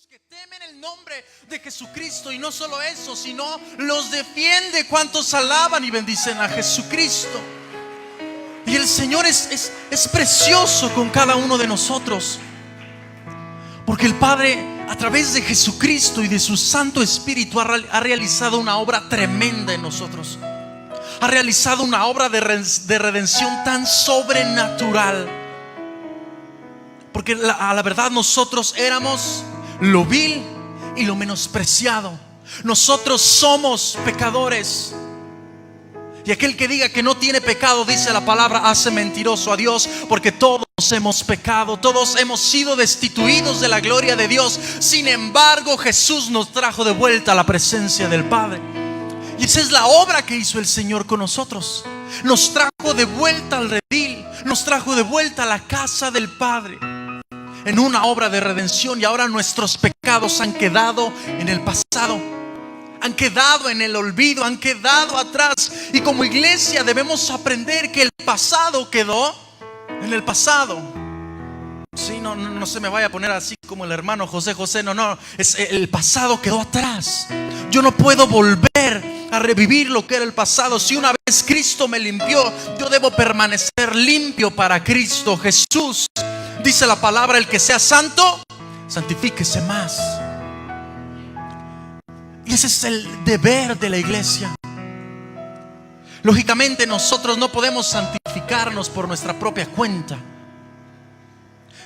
que temen el nombre de Jesucristo, y no solo eso, sino los defiende. Cuantos alaban y bendicen a Jesucristo. Y el Señor es precioso con cada uno de nosotros, porque el Padre, a través de Jesucristo y de su Santo Espíritu, ha realizado una obra tremenda en nosotros. Ha realizado una obra de redención tan sobrenatural. Porque a la verdad nosotros éramos lo vil y lo menospreciado. Nosotros somos pecadores. Y aquel que diga que no tiene pecado, dice la palabra, hace mentiroso a Dios, porque todos hemos pecado, todos hemos sido destituidos de la gloria de Dios. Sin embargo, Jesús nos trajo de vuelta a la presencia del Padre. Y esa es la obra que hizo el Señor con nosotros. Nos trajo de vuelta al redil, nos trajo de vuelta a la casa del Padre, en una obra de redención. Y ahora nuestros pecados han quedado en el pasado, han quedado en el olvido, han quedado atrás. Y como iglesia debemos aprender que el pasado quedó en el pasado. Sí, no se me vaya a poner así como el hermano José. No, el pasado quedó atrás. Yo no puedo volver a revivir lo que era el pasado. Si una vez Cristo me limpió, yo debo permanecer limpio para Cristo Jesús. Dice la palabra: el que sea santo, santifíquese más. Y ese es el deber de la iglesia. Lógicamente nosotros no podemos santificarnos por nuestra propia cuenta.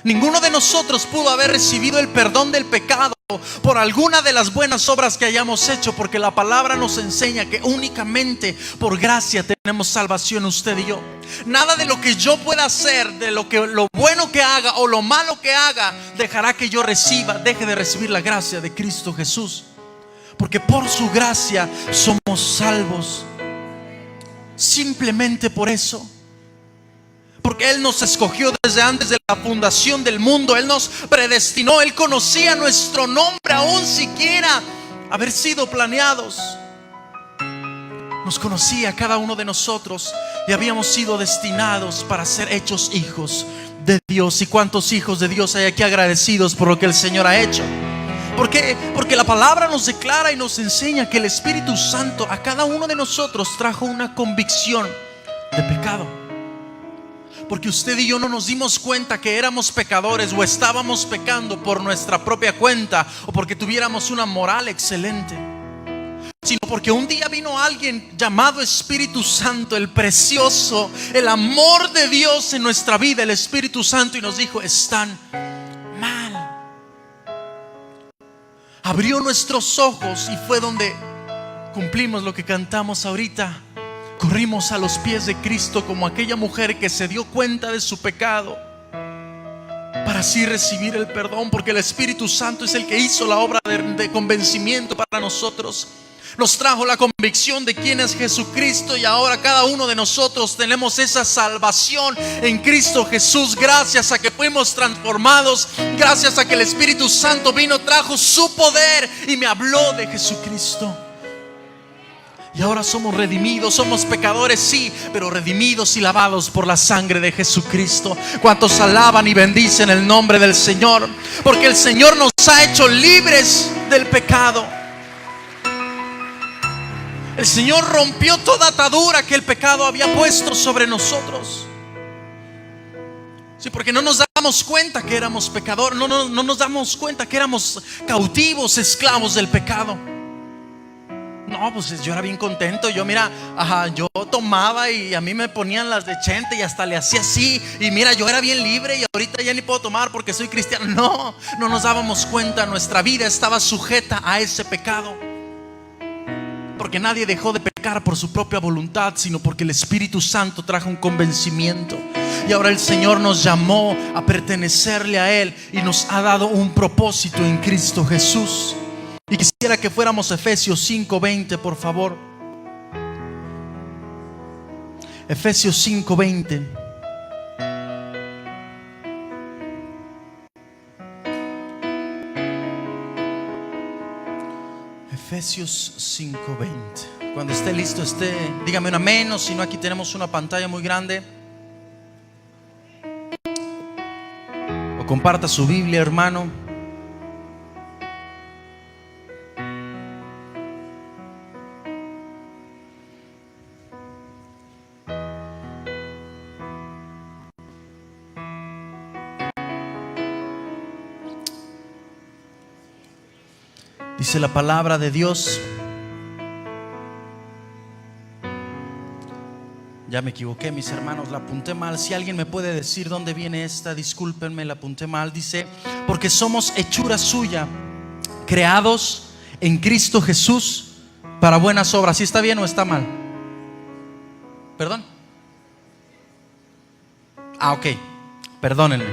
Ninguno de nosotros pudo haber recibido el perdón del pecado por alguna de las buenas obras que hayamos hecho, porque la palabra nos enseña que únicamente por gracia tenemos salvación, usted y yo. Nada de lo que yo pueda hacer, de lo bueno que haga o lo malo que haga, dejará que yo deje de recibir la gracia de Cristo Jesús. Porque por su gracia somos salvos. Simplemente por eso. Porque Él nos escogió desde antes de la fundación del mundo. Él nos predestinó. Él conocía nuestro nombre aún siquiera haber sido planeados. Nos conocía cada uno de nosotros y habíamos sido destinados para ser hechos hijos de Dios. ¿Y cuántos hijos de Dios hay aquí agradecidos por lo que el Señor ha hecho? ¿Por qué? Porque la palabra nos declara y nos enseña que el Espíritu Santo a cada uno de nosotros trajo una convicción de pecado. Porque usted y yo no nos dimos cuenta que éramos pecadores o estábamos pecando por nuestra propia cuenta o porque tuviéramos una moral excelente, sino porque un día vino alguien llamado Espíritu Santo, el precioso, el amor de Dios en nuestra vida, el Espíritu Santo, y nos dijo: están mal. Abrió nuestros ojos y fue donde cumplimos lo que cantamos ahorita. Corrimos a los pies de Cristo como aquella mujer que se dio cuenta de su pecado, para así recibir el perdón, porque el Espíritu Santo es el que hizo la obra de convencimiento para nosotros. Nos trajo la convicción de quién es Jesucristo, y ahora cada uno de nosotros tenemos esa salvación en Cristo Jesús, gracias a que fuimos transformados, gracias a que el Espíritu Santo vino, trajo su poder y me habló de Jesucristo. Y ahora somos redimidos, somos pecadores, sí, pero redimidos y lavados por la sangre de Jesucristo. ¿Cuántos alaban y bendicen el nombre del Señor? Porque el Señor nos ha hecho libres del pecado. El Señor rompió toda atadura que el pecado había puesto sobre nosotros. Sí, porque no nos damos cuenta que éramos pecadores, no nos damos cuenta que éramos cautivos, esclavos del pecado. No, pues yo era bien contento. Yo yo tomaba y a mí me ponían las de Chente y hasta le hacía así. Y mira, yo era bien libre y ahorita ya ni puedo tomar porque soy cristiano. No nos dábamos cuenta, nuestra vida estaba sujeta a ese pecado. Porque nadie dejó de pecar por su propia voluntad, sino porque el Espíritu Santo trajo un convencimiento. Y ahora el Señor nos llamó a pertenecerle a Él y nos ha dado un propósito en Cristo Jesús. Y quisiera que fuéramos a Efesios 5:20, por favor. Efesios 5:20. Efesios 5:20. Cuando esté listo, dígame un amén, o si no, aquí tenemos una pantalla muy grande. O comparta su Biblia, hermano. Dice la palabra de Dios. Ya me equivoqué, mis hermanos, la apunté mal. Si alguien me puede decir dónde viene esta, discúlpenme, la apunté mal. Dice, porque somos hechura suya, creados en Cristo Jesús para buenas obras. ¿Sí está bien o está mal? ¿Perdón? Ok, perdónenme.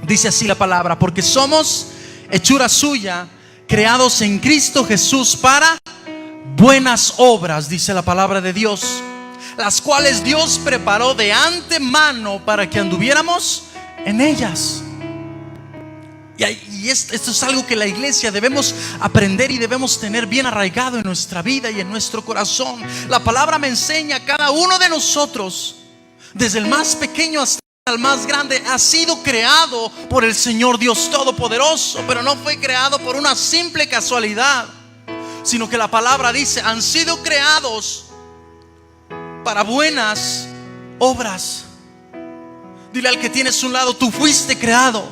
Dice así la palabra, porque somos hechura suya, creados en Cristo Jesús para buenas obras, dice la palabra de Dios, las cuales Dios preparó de antemano para que anduviéramos en ellas. Y esto es algo que la iglesia debemos aprender y debemos tener bien arraigado en nuestra vida y en nuestro corazón. La palabra me enseña a cada uno de nosotros, desde el más pequeño hasta el más grande, ha sido creado por el Señor Dios Todopoderoso, pero no fue creado por una simple casualidad, sino que la palabra dice, han sido creados para buenas obras. Dile al que tienes a un lado, tú fuiste creado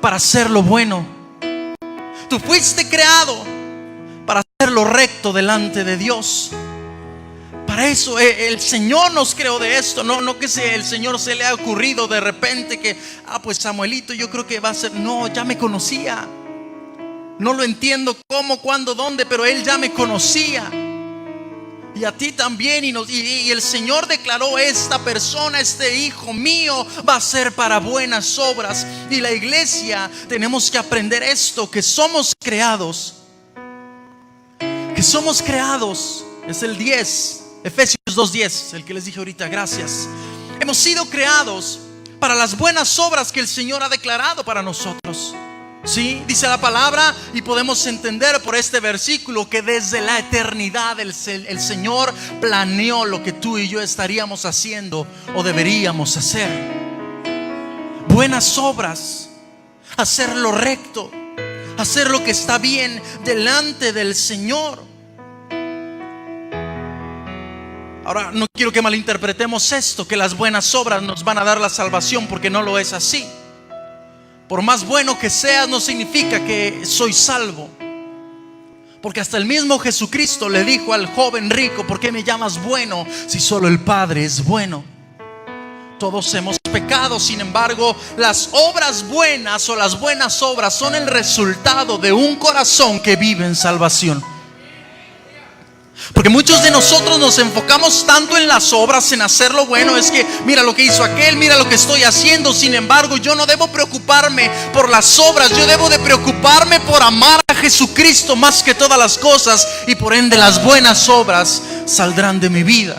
para hacer lo bueno. Tú fuiste creado para hacer lo recto delante de Dios. Para eso el Señor nos creó de esto. No que el Señor se le ha ocurrido de repente que, pues Samuelito yo creo que va a ser. No, ya me conocía. No lo entiendo cómo, cuándo, dónde, pero Él ya me conocía. Y a ti también. Y el Señor declaró, esta persona, este hijo mío va a ser para buenas obras. Y la iglesia tenemos que aprender esto, que somos creados. Que somos creados. Es el 10, Efesios 2:10, el que les dije ahorita, gracias. Hemos sido creados para las buenas obras que el Señor ha declarado para nosotros. Sí, dice la palabra, y podemos entender por este versículo que desde la eternidad el Señor planeó lo que tú y yo estaríamos haciendo o deberíamos hacer. Buenas obras, hacer lo recto, hacer lo que está bien delante del Señor. Ahora, no quiero que malinterpretemos esto, que las buenas obras nos van a dar la salvación, porque no lo es así. Por más bueno que seas, no significa que soy salvo. Porque hasta el mismo Jesucristo le dijo al joven rico, ¿por qué me llamas bueno si solo el Padre es bueno? Todos hemos pecado, sin embargo, las obras buenas o las buenas obras son el resultado de un corazón que vive en salvación. Porque muchos de nosotros nos enfocamos tanto en las obras, en hacer lo bueno. Es que mira lo que hizo aquel, mira lo que estoy haciendo. Sin embargo, yo no debo preocuparme por las obras. Yo debo de preocuparme por amar a Jesucristo más que todas las cosas. Y por ende las buenas obras saldrán de mi vida.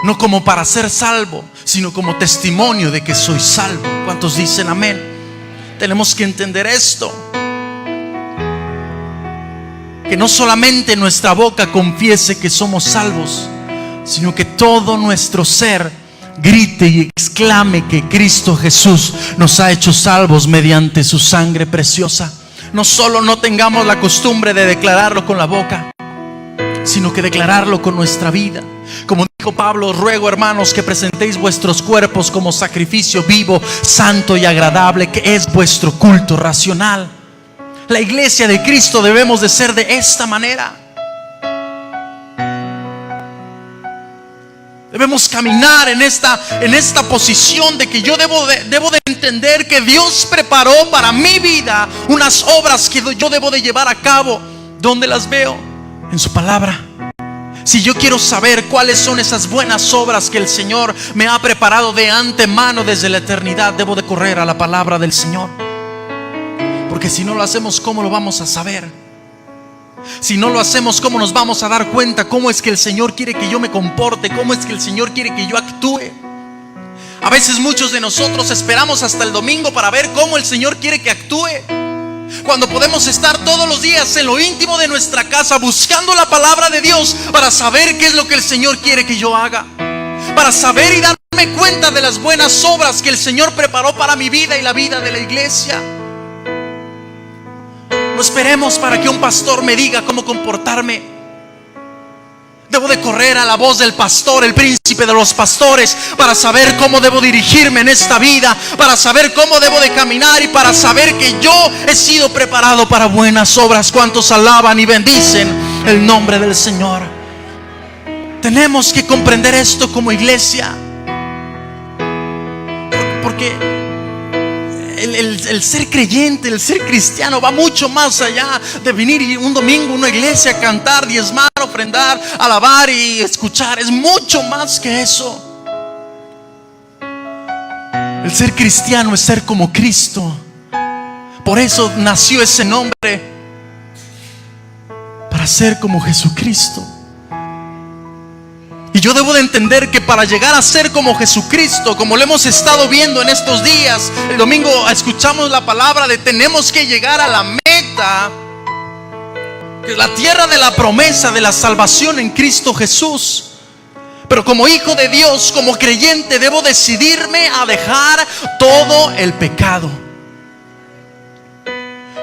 No como para ser salvo, sino como testimonio de que soy salvo. ¿Cuántos dicen amén? Tenemos que entender esto, que no solamente nuestra boca confiese que somos salvos, sino que todo nuestro ser grite y exclame que Cristo Jesús nos ha hecho salvos mediante su sangre preciosa. No solo no tengamos la costumbre de declararlo con la boca, sino que declararlo con nuestra vida. Como dijo Pablo, os ruego, hermanos, que presentéis vuestros cuerpos como sacrificio vivo, santo y agradable, que es vuestro culto racional. La iglesia de Cristo debemos de ser de esta manera. Debemos caminar en esta posición de que yo debo de entender que Dios preparó para mi vida unas obras que yo debo de llevar a cabo. ¿Dónde las veo? En su palabra. Si yo quiero saber cuáles son esas buenas obras que el Señor me ha preparado de antemano desde la eternidad, debo de correr a la palabra del Señor. Porque si no lo hacemos, ¿cómo lo vamos a saber? Si no lo hacemos, ¿cómo nos vamos a dar cuenta? ¿Cómo es que el Señor quiere que yo me comporte? ¿Cómo es que el Señor quiere que yo actúe? A veces muchos de nosotros esperamos hasta el domingo para ver cómo el Señor quiere que actúe, cuando podemos estar todos los días en lo íntimo de nuestra casa buscando la palabra de Dios para saber qué es lo que el Señor quiere que yo haga, para saber y darme cuenta de las buenas obras que el Señor preparó para mi vida y la vida de la iglesia. No esperemos para que un pastor me diga cómo comportarme. Debo de correr a la voz del pastor, el príncipe príncipe de los pastores, para saber cómo debo dirigirme en esta vida, para saber cómo debo de caminar y para saber que yo he sido preparado para buenas obras. ¿Cuántos alaban y bendicen el nombre del Señor? Tenemos que comprender esto como iglesia, porque el ser creyente, el ser cristiano va mucho más allá de venir un domingo a una iglesia a cantar, diezmar, ofrendar, alabar y escuchar. Es mucho más que eso. El ser cristiano es ser como Cristo. Por eso nació ese nombre, para ser como Jesucristo. Y yo debo de entender que para llegar a ser como Jesucristo, como lo hemos estado viendo en estos días, el domingo escuchamos la palabra de tenemos que llegar a la meta, que es la tierra de la promesa de la salvación en Cristo Jesús. Pero como hijo de Dios, como creyente, debo decidirme a dejar todo el pecado.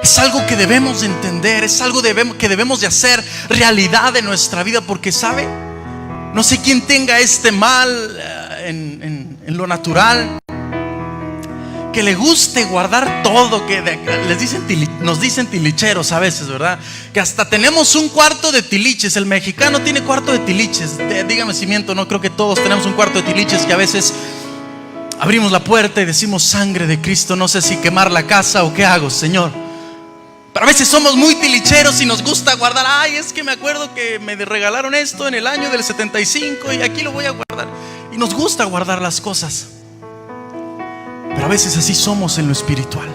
Es algo que debemos de entender, es algo que debemos de hacer realidad en nuestra vida, porque ¿sabe? No sé quién tenga este mal en lo natural, que le guste guardar todo, que nos dicen tilicheros a veces, ¿verdad? Que hasta tenemos un cuarto de tiliches. El mexicano tiene cuarto de tiliches. Dígame si miento, no creo que todos tenemos un cuarto de tiliches, que a veces abrimos la puerta y decimos: sangre de Cristo, no sé si quemar la casa o qué hago, Señor. Pero a veces somos muy tilicheros y nos gusta guardar. Ay, es que me acuerdo que me regalaron esto en el año del 75 y aquí lo voy a guardar. Y nos gusta guardar las cosas. Pero a veces así somos en lo espiritual.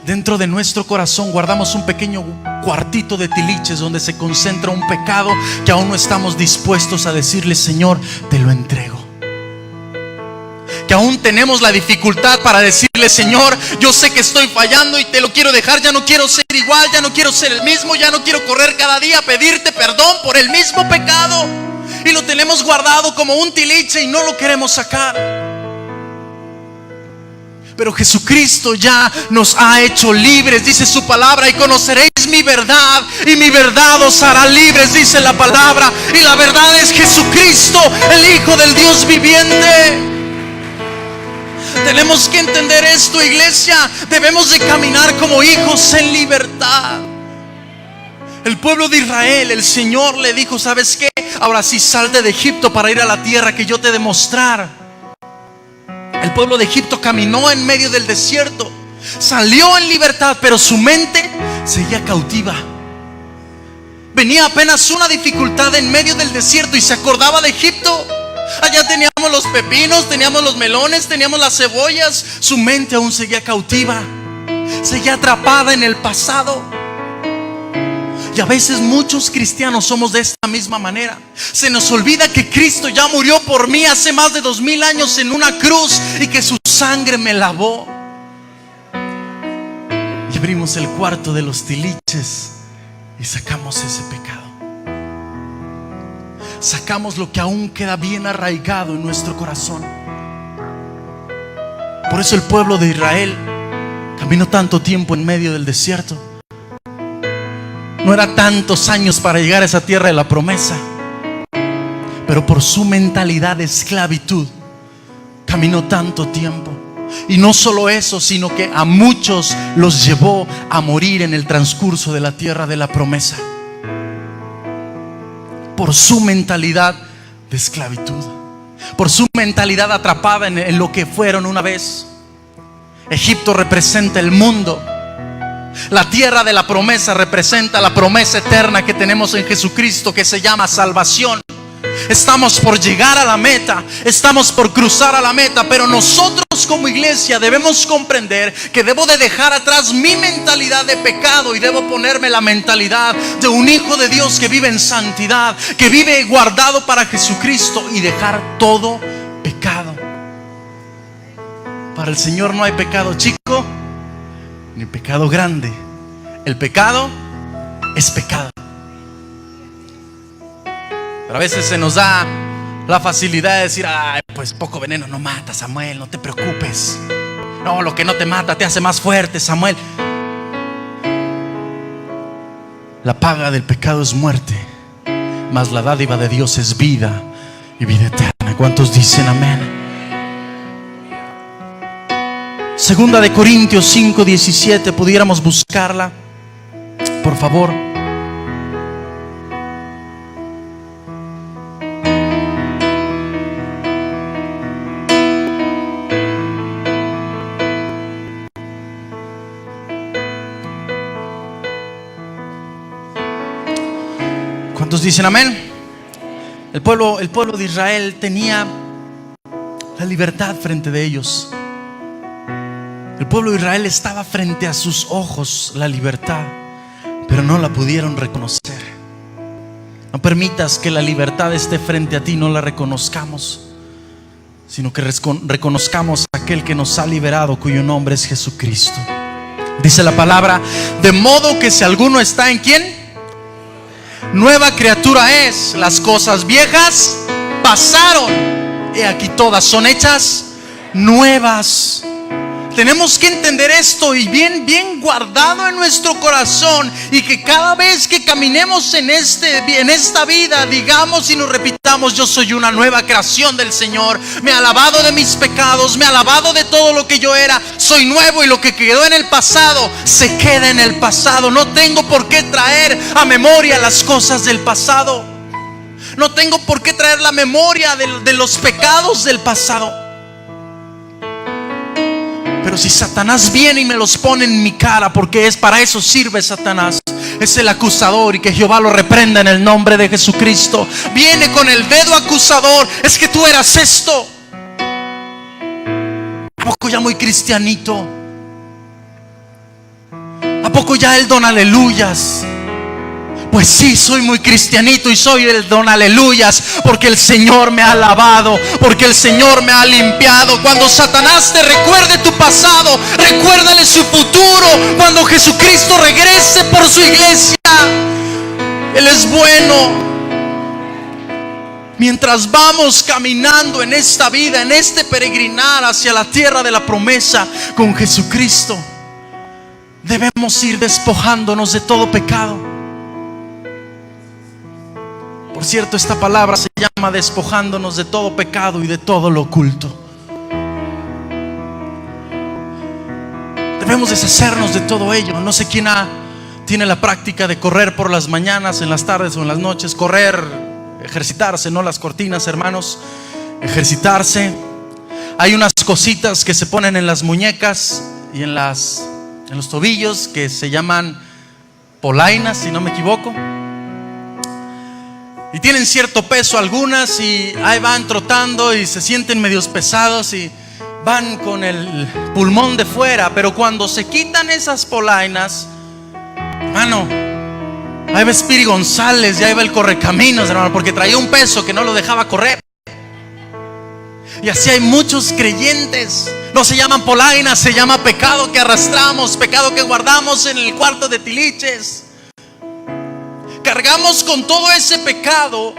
Dentro de nuestro corazón guardamos un pequeño cuartito de tiliches donde se concentra un pecado que aún no estamos dispuestos a decirle: Señor, te lo entrego. Que aún tenemos la dificultad para decirle: Señor, yo sé que estoy fallando y te lo quiero dejar. Ya no quiero ser igual, ya no quiero ser el mismo, ya no quiero correr cada día a pedirte perdón por el mismo pecado. Y lo tenemos guardado como un tiliche y no lo queremos sacar. Pero Jesucristo ya nos ha hecho libres, dice su palabra: y conoceréis mi verdad y mi verdad os hará libres, dice la palabra. Y la verdad es Jesucristo, el Hijo del Dios viviente. Tenemos que entender esto, iglesia. Debemos de caminar como hijos en libertad. El pueblo de Israel, el Señor le dijo: ¿sabes qué? Ahora sí, salte de Egipto para ir a la tierra que yo te he de mostrar. El pueblo de Egipto caminó en medio del desierto, salió en libertad, pero su mente seguía cautiva. Venía apenas una dificultad en medio del desierto y se acordaba de Egipto. Allá teníamos los pepinos, teníamos los melones, teníamos las cebollas. Su mente aún seguía cautiva, seguía atrapada en el pasado. Y a veces muchos cristianos somos de esta misma manera. Se nos olvida que Cristo ya murió por mí hace más de 2000 años en una cruz y que su sangre me lavó. Y abrimos el cuarto de los tiliches y sacamos ese pecado. Sacamos lo que aún queda bien arraigado en nuestro corazón. Por eso el pueblo de Israel caminó tanto tiempo en medio del desierto. No era tantos años para llegar a esa tierra de la promesa, pero por su mentalidad de esclavitud caminó tanto tiempo. Y no solo eso, sino que a muchos los llevó a morir en el transcurso de la tierra de la promesa, por su mentalidad de esclavitud, por su mentalidad atrapada en lo que fueron una vez. Egipto representa el mundo. La tierra de la promesa representa la promesa eterna que tenemos en Jesucristo, que se llama salvación. Estamos por llegar a la meta, estamos por cruzar a la meta, pero nosotros como iglesia debemos comprender que debo de dejar atrás mi mentalidad de pecado y debo ponerme la mentalidad de un hijo de Dios que vive en santidad, que vive guardado para Jesucristo, y dejar todo pecado. Para el Señor no hay pecado chico ni pecado grande. El pecado es pecado. Pero a veces se nos da la facilidad de decir: ay, pues poco veneno no mata, Samuel, no te preocupes. No, lo que no te mata te hace más fuerte, Samuel. La paga del pecado es muerte, mas la dádiva de Dios es vida y vida eterna. ¿Cuántos dicen amén? Segunda de Corintios 5:17, pudiéramos buscarla, por favor. ¿Cuántos dicen amén? El pueblo de Israel tenía la libertad frente de ellos. El pueblo de Israel estaba frente a sus ojos, la libertad, pero no la pudieron reconocer. No permitas que la libertad esté frente a ti, no la reconozcamos, sino que reconozcamos a aquel que nos ha liberado, cuyo nombre es Jesucristo. Dice la palabra: de modo que si alguno está en ¿quién? Nueva criatura es. Las cosas viejas pasaron, he aquí todas son hechas nuevas. Tenemos que entender esto y bien guardado en nuestro corazón, y que cada vez que caminemos en esta vida digamos y nos repitamos: yo soy una nueva creación del Señor. Me ha lavado de mis pecados, me ha lavado de todo lo que yo era. Soy nuevo, y lo que quedó en el pasado se queda en el pasado. No tengo por qué traer a memoria las cosas del pasado. No tengo por qué traer la memoria de los pecados del pasado. Pero si Satanás viene y me los pone en mi cara, porque es para eso sirve Satanás, es el acusador, y que Jehová lo reprenda en el nombre de Jesucristo. Viene con el dedo acusador: es que tú eras esto. ¿A poco ya muy cristianito? ¿A poco ya el don aleluyas? Pues sí, soy muy cristianito y soy el don aleluyas, porque el Señor me ha lavado, porque el Señor me ha limpiado. Cuando Satanás te recuerde tu pasado, recuérdale su futuro. Cuando Jesucristo regrese por su iglesia, Él es bueno. Mientras vamos caminando en esta vida, en este peregrinar hacia la tierra de la promesa con Jesucristo, debemos ir despojándonos de todo pecado. Por cierto, esta palabra se llama despojándonos de todo pecado y de todo lo oculto. Debemos deshacernos de todo ello. No sé quién tiene la práctica de correr por las mañanas, en las tardes o en las noches. Correr, ejercitarse, no las cortinas, hermanos. Ejercitarse. Hay unas cositas que se ponen en las muñecas y en los tobillos que se llaman polainas, si no me equivoco. Y tienen cierto peso algunas, y ahí van trotando y se sienten medios pesados y van con el pulmón de fuera. Pero cuando se quitan esas polainas, hermano, ahí va Spiri González, ya iba el correcaminos, hermano, porque traía un peso que no lo dejaba correr. Y así hay muchos creyentes. No se llaman polainas, se llama pecado que arrastramos, pecado que guardamos en el cuarto de tiliches. Cargamos con todo ese pecado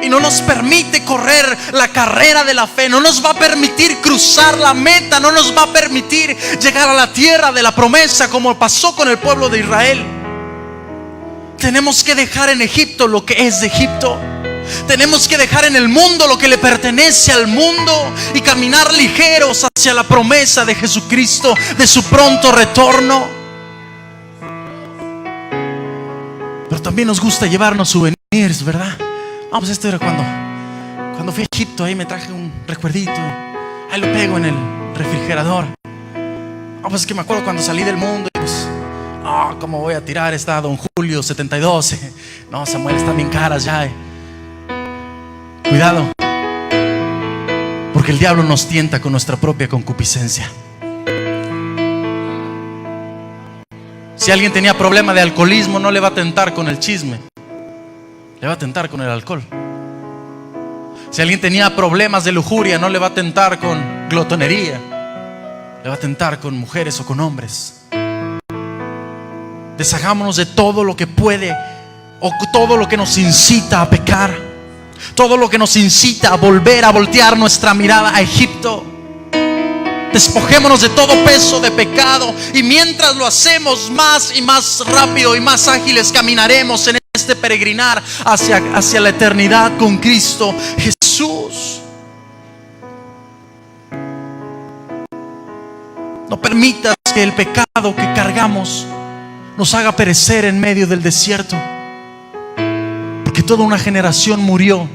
y no nos permite correr la carrera de la fe. No nos va a permitir cruzar la meta. No nos va a permitir llegar a la tierra de la promesa, como pasó con el pueblo de Israel. Tenemos que dejar en Egipto lo que es de Egipto. Tenemos que dejar en el mundo lo que le pertenece al mundo, y caminar ligeros hacia la promesa de Jesucristo, de su pronto retorno. Pero también nos gusta llevarnos souvenirs, ¿verdad? Pues esto era cuando fui a Egipto. Ahí me traje un recuerdito, ahí lo pego en el refrigerador. Pues es que me acuerdo cuando salí del mundo, y pues, ¿cómo voy a tirar esta Don Julio 72? No, Samuel, están bien caras ya. Cuidado, porque el diablo nos tienta con nuestra propia concupiscencia. Si alguien tenía problema de alcoholismo, no le va a tentar con el chisme, le va a tentar con el alcohol. Si alguien tenía problemas de lujuria, no le va a tentar con glotonería, le va a tentar con mujeres o con hombres. Deshagámonos de todo lo que puede, o todo lo que nos incita a pecar, todo lo que nos incita a voltear nuestra mirada a Egipto. Despojémonos de todo peso de pecado, y mientras lo hacemos, más y más rápido y más ágiles caminaremos en este peregrinar hacia la eternidad con Cristo Jesús. No permitas que el pecado que cargamos nos haga perecer en medio del desierto, porque toda una generación murió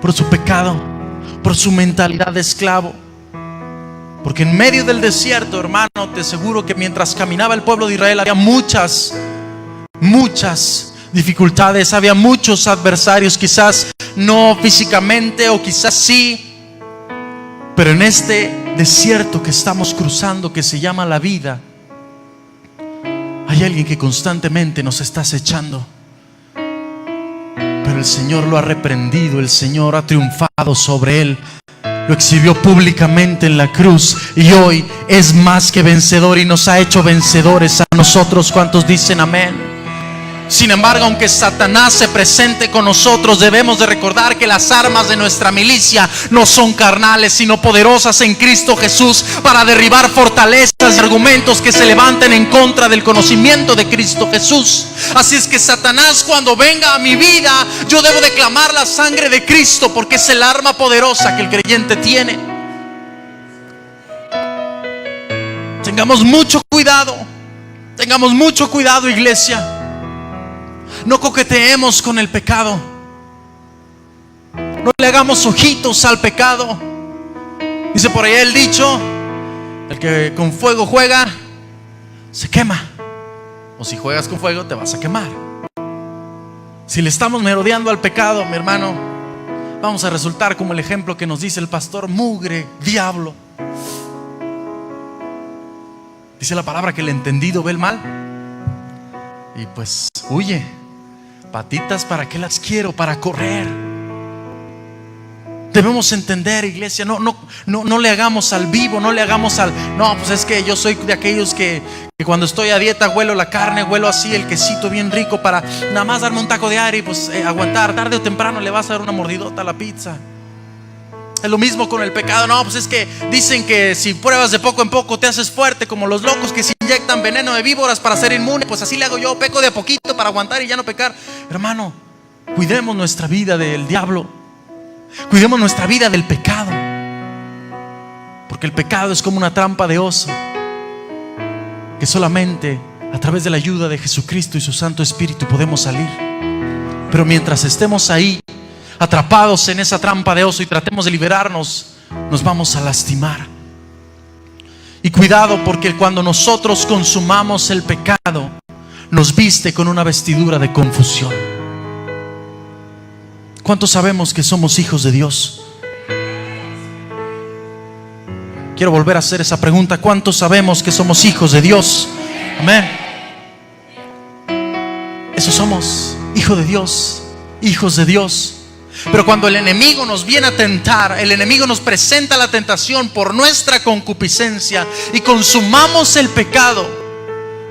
por su pecado, por su mentalidad de esclavo. Porque en medio del desierto, hermano, te aseguro que mientras caminaba el pueblo de Israel había muchas dificultades, había muchos adversarios, quizás no físicamente o quizás sí, pero en este desierto que estamos cruzando, que se llama la vida, hay alguien que constantemente nos está acechando. Pero el Señor lo ha reprendido, el Señor ha triunfado sobre él, lo exhibió públicamente en la cruz y hoy es más que vencedor y nos ha hecho vencedores a nosotros. ¿Cuántos dicen amén? Sin embargo, aunque Satanás se presente con nosotros, debemos de recordar que las armas de nuestra milicia no son carnales, sino poderosas en Cristo Jesús para derribar fortalezas y argumentos que se levanten en contra del conocimiento de Cristo Jesús. Así es que Satanás, cuando venga a mi vida, yo debo de clamar la sangre de Cristo, porque es el arma poderosa que el creyente tiene. Tengamos mucho cuidado, iglesia. No coqueteemos con el pecado. No le hagamos ojitos al pecado. Dice por ahí el dicho: el que con fuego juega, se quema. O si juegas con fuego, te vas a quemar. Si le estamos merodeando al pecado, mi hermano, vamos a resultar como el ejemplo que nos dice el pastor: mugre, diablo. Dice la palabra que el entendido ve el mal y pues huye. Patitas, ¿para qué las quiero? Para correr. Debemos entender, iglesia, no le hagamos al vivo, no le hagamos al... No, pues es que yo soy de aquellos que cuando estoy a dieta huelo la carne, huelo así el quesito bien rico para nada más darme un taco de aire y pues aguantar. Tarde o temprano le vas a dar una mordidota a la pizza. Es lo mismo con el pecado. No, pues es que dicen que si pruebas de poco en poco te haces fuerte, como los locos que se inyectan veneno de víboras para ser inmune. Pues así le hago yo, peco de a poquito para aguantar y ya no pecar. Hermano, cuidemos nuestra vida del diablo, cuidemos nuestra vida del pecado, porque el pecado es como una trampa de oso que solamente a través de la ayuda de Jesucristo y su Santo Espíritu podemos salir. Pero mientras estemos ahí atrapados en esa trampa de oso y tratemos de liberarnos, nos vamos a lastimar. Y cuidado, porque cuando nosotros consumamos el pecado, nos viste con una vestidura de confusión. ¿Cuántos sabemos que somos hijos de Dios? Quiero volver a hacer esa pregunta: ¿cuántos sabemos que somos hijos de Dios? Amén. Eso somos, hijos de Dios, hijos de Dios. Pero cuando el enemigo nos viene a tentar, el enemigo nos presenta la tentación por nuestra concupiscencia y consumamos el pecado,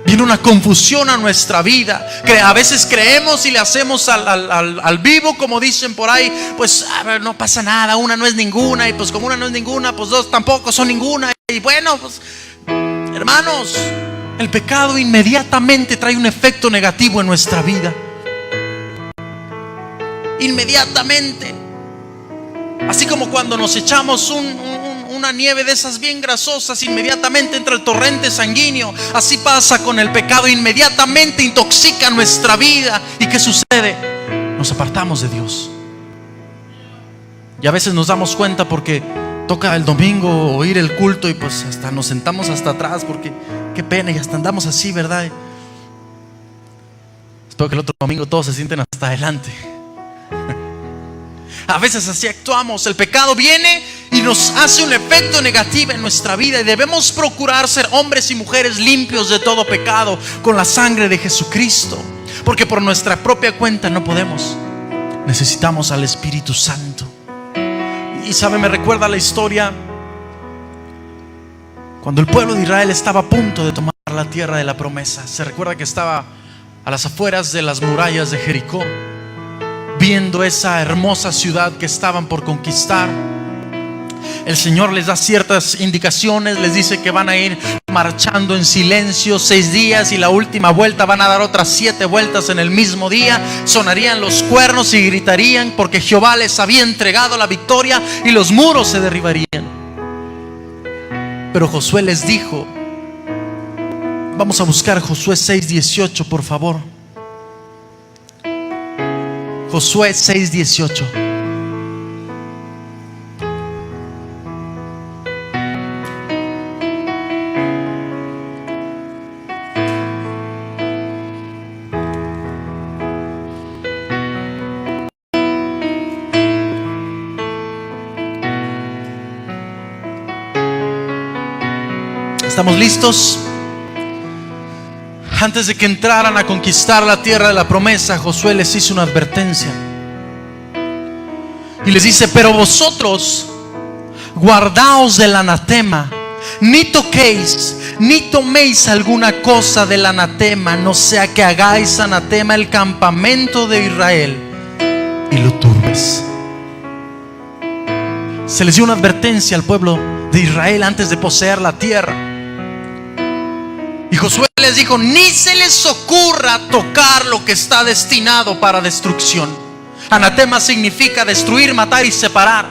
viene una confusión a nuestra vida. A veces creemos y le hacemos al vivo, como dicen por ahí, pues a ver, no pasa nada, una no es ninguna, y pues como una no es ninguna, pues dos tampoco son ninguna. Y bueno, pues hermanos, el pecado inmediatamente trae un efecto negativo en nuestra vida. Inmediatamente. Así como cuando nos echamos una nieve de esas bien grasosas, inmediatamente entra el torrente sanguíneo. Así pasa con el pecado, inmediatamente intoxica nuestra vida. ¿Y qué sucede? Nos apartamos de Dios. Y a veces nos damos cuenta porque toca el domingo oír el culto y pues hasta nos sentamos hasta atrás porque qué pena, y hasta andamos así, ¿verdad? Espero que el otro domingo todos se sienten hasta adelante. A veces así actuamos. El pecado viene y nos hace un efecto negativo en nuestra vida, y debemos procurar ser hombres y mujeres limpios de todo pecado con la sangre de Jesucristo, porque por nuestra propia cuenta no podemos. Necesitamos al Espíritu Santo. Y sabe, me recuerda la historia cuando el pueblo de Israel estaba a punto de tomar la tierra de la promesa. Se recuerda que estaba a las afueras de las murallas de Jericó, viendo esa hermosa ciudad que estaban por conquistar. el Señor les da ciertas indicaciones, les dice que van a ir marchando en silencio 6 días y la última vuelta van a dar otras 7 vueltas en el mismo día. Sonarían los cuernos y gritarían porque Jehová les había entregado la victoria y los muros se derribarían. Pero Josué les dijo, vamos a buscar Josué 6:18, por favor. Josué 6:18. ¿Estamos listos? Antes de que entraran a conquistar la tierra de la promesa, Josué les hizo una advertencia y les dice: pero vosotros guardaos del anatema, ni toquéis ni toméis alguna cosa del anatema, no sea que hagáis anatema el campamento de Israel y lo turbes. Se les dio una advertencia al pueblo de Israel antes de poseer la tierra. Y Josué les dijo: ni se les ocurra tocar lo que está destinado para destrucción. Anatema significa destruir, matar y separar.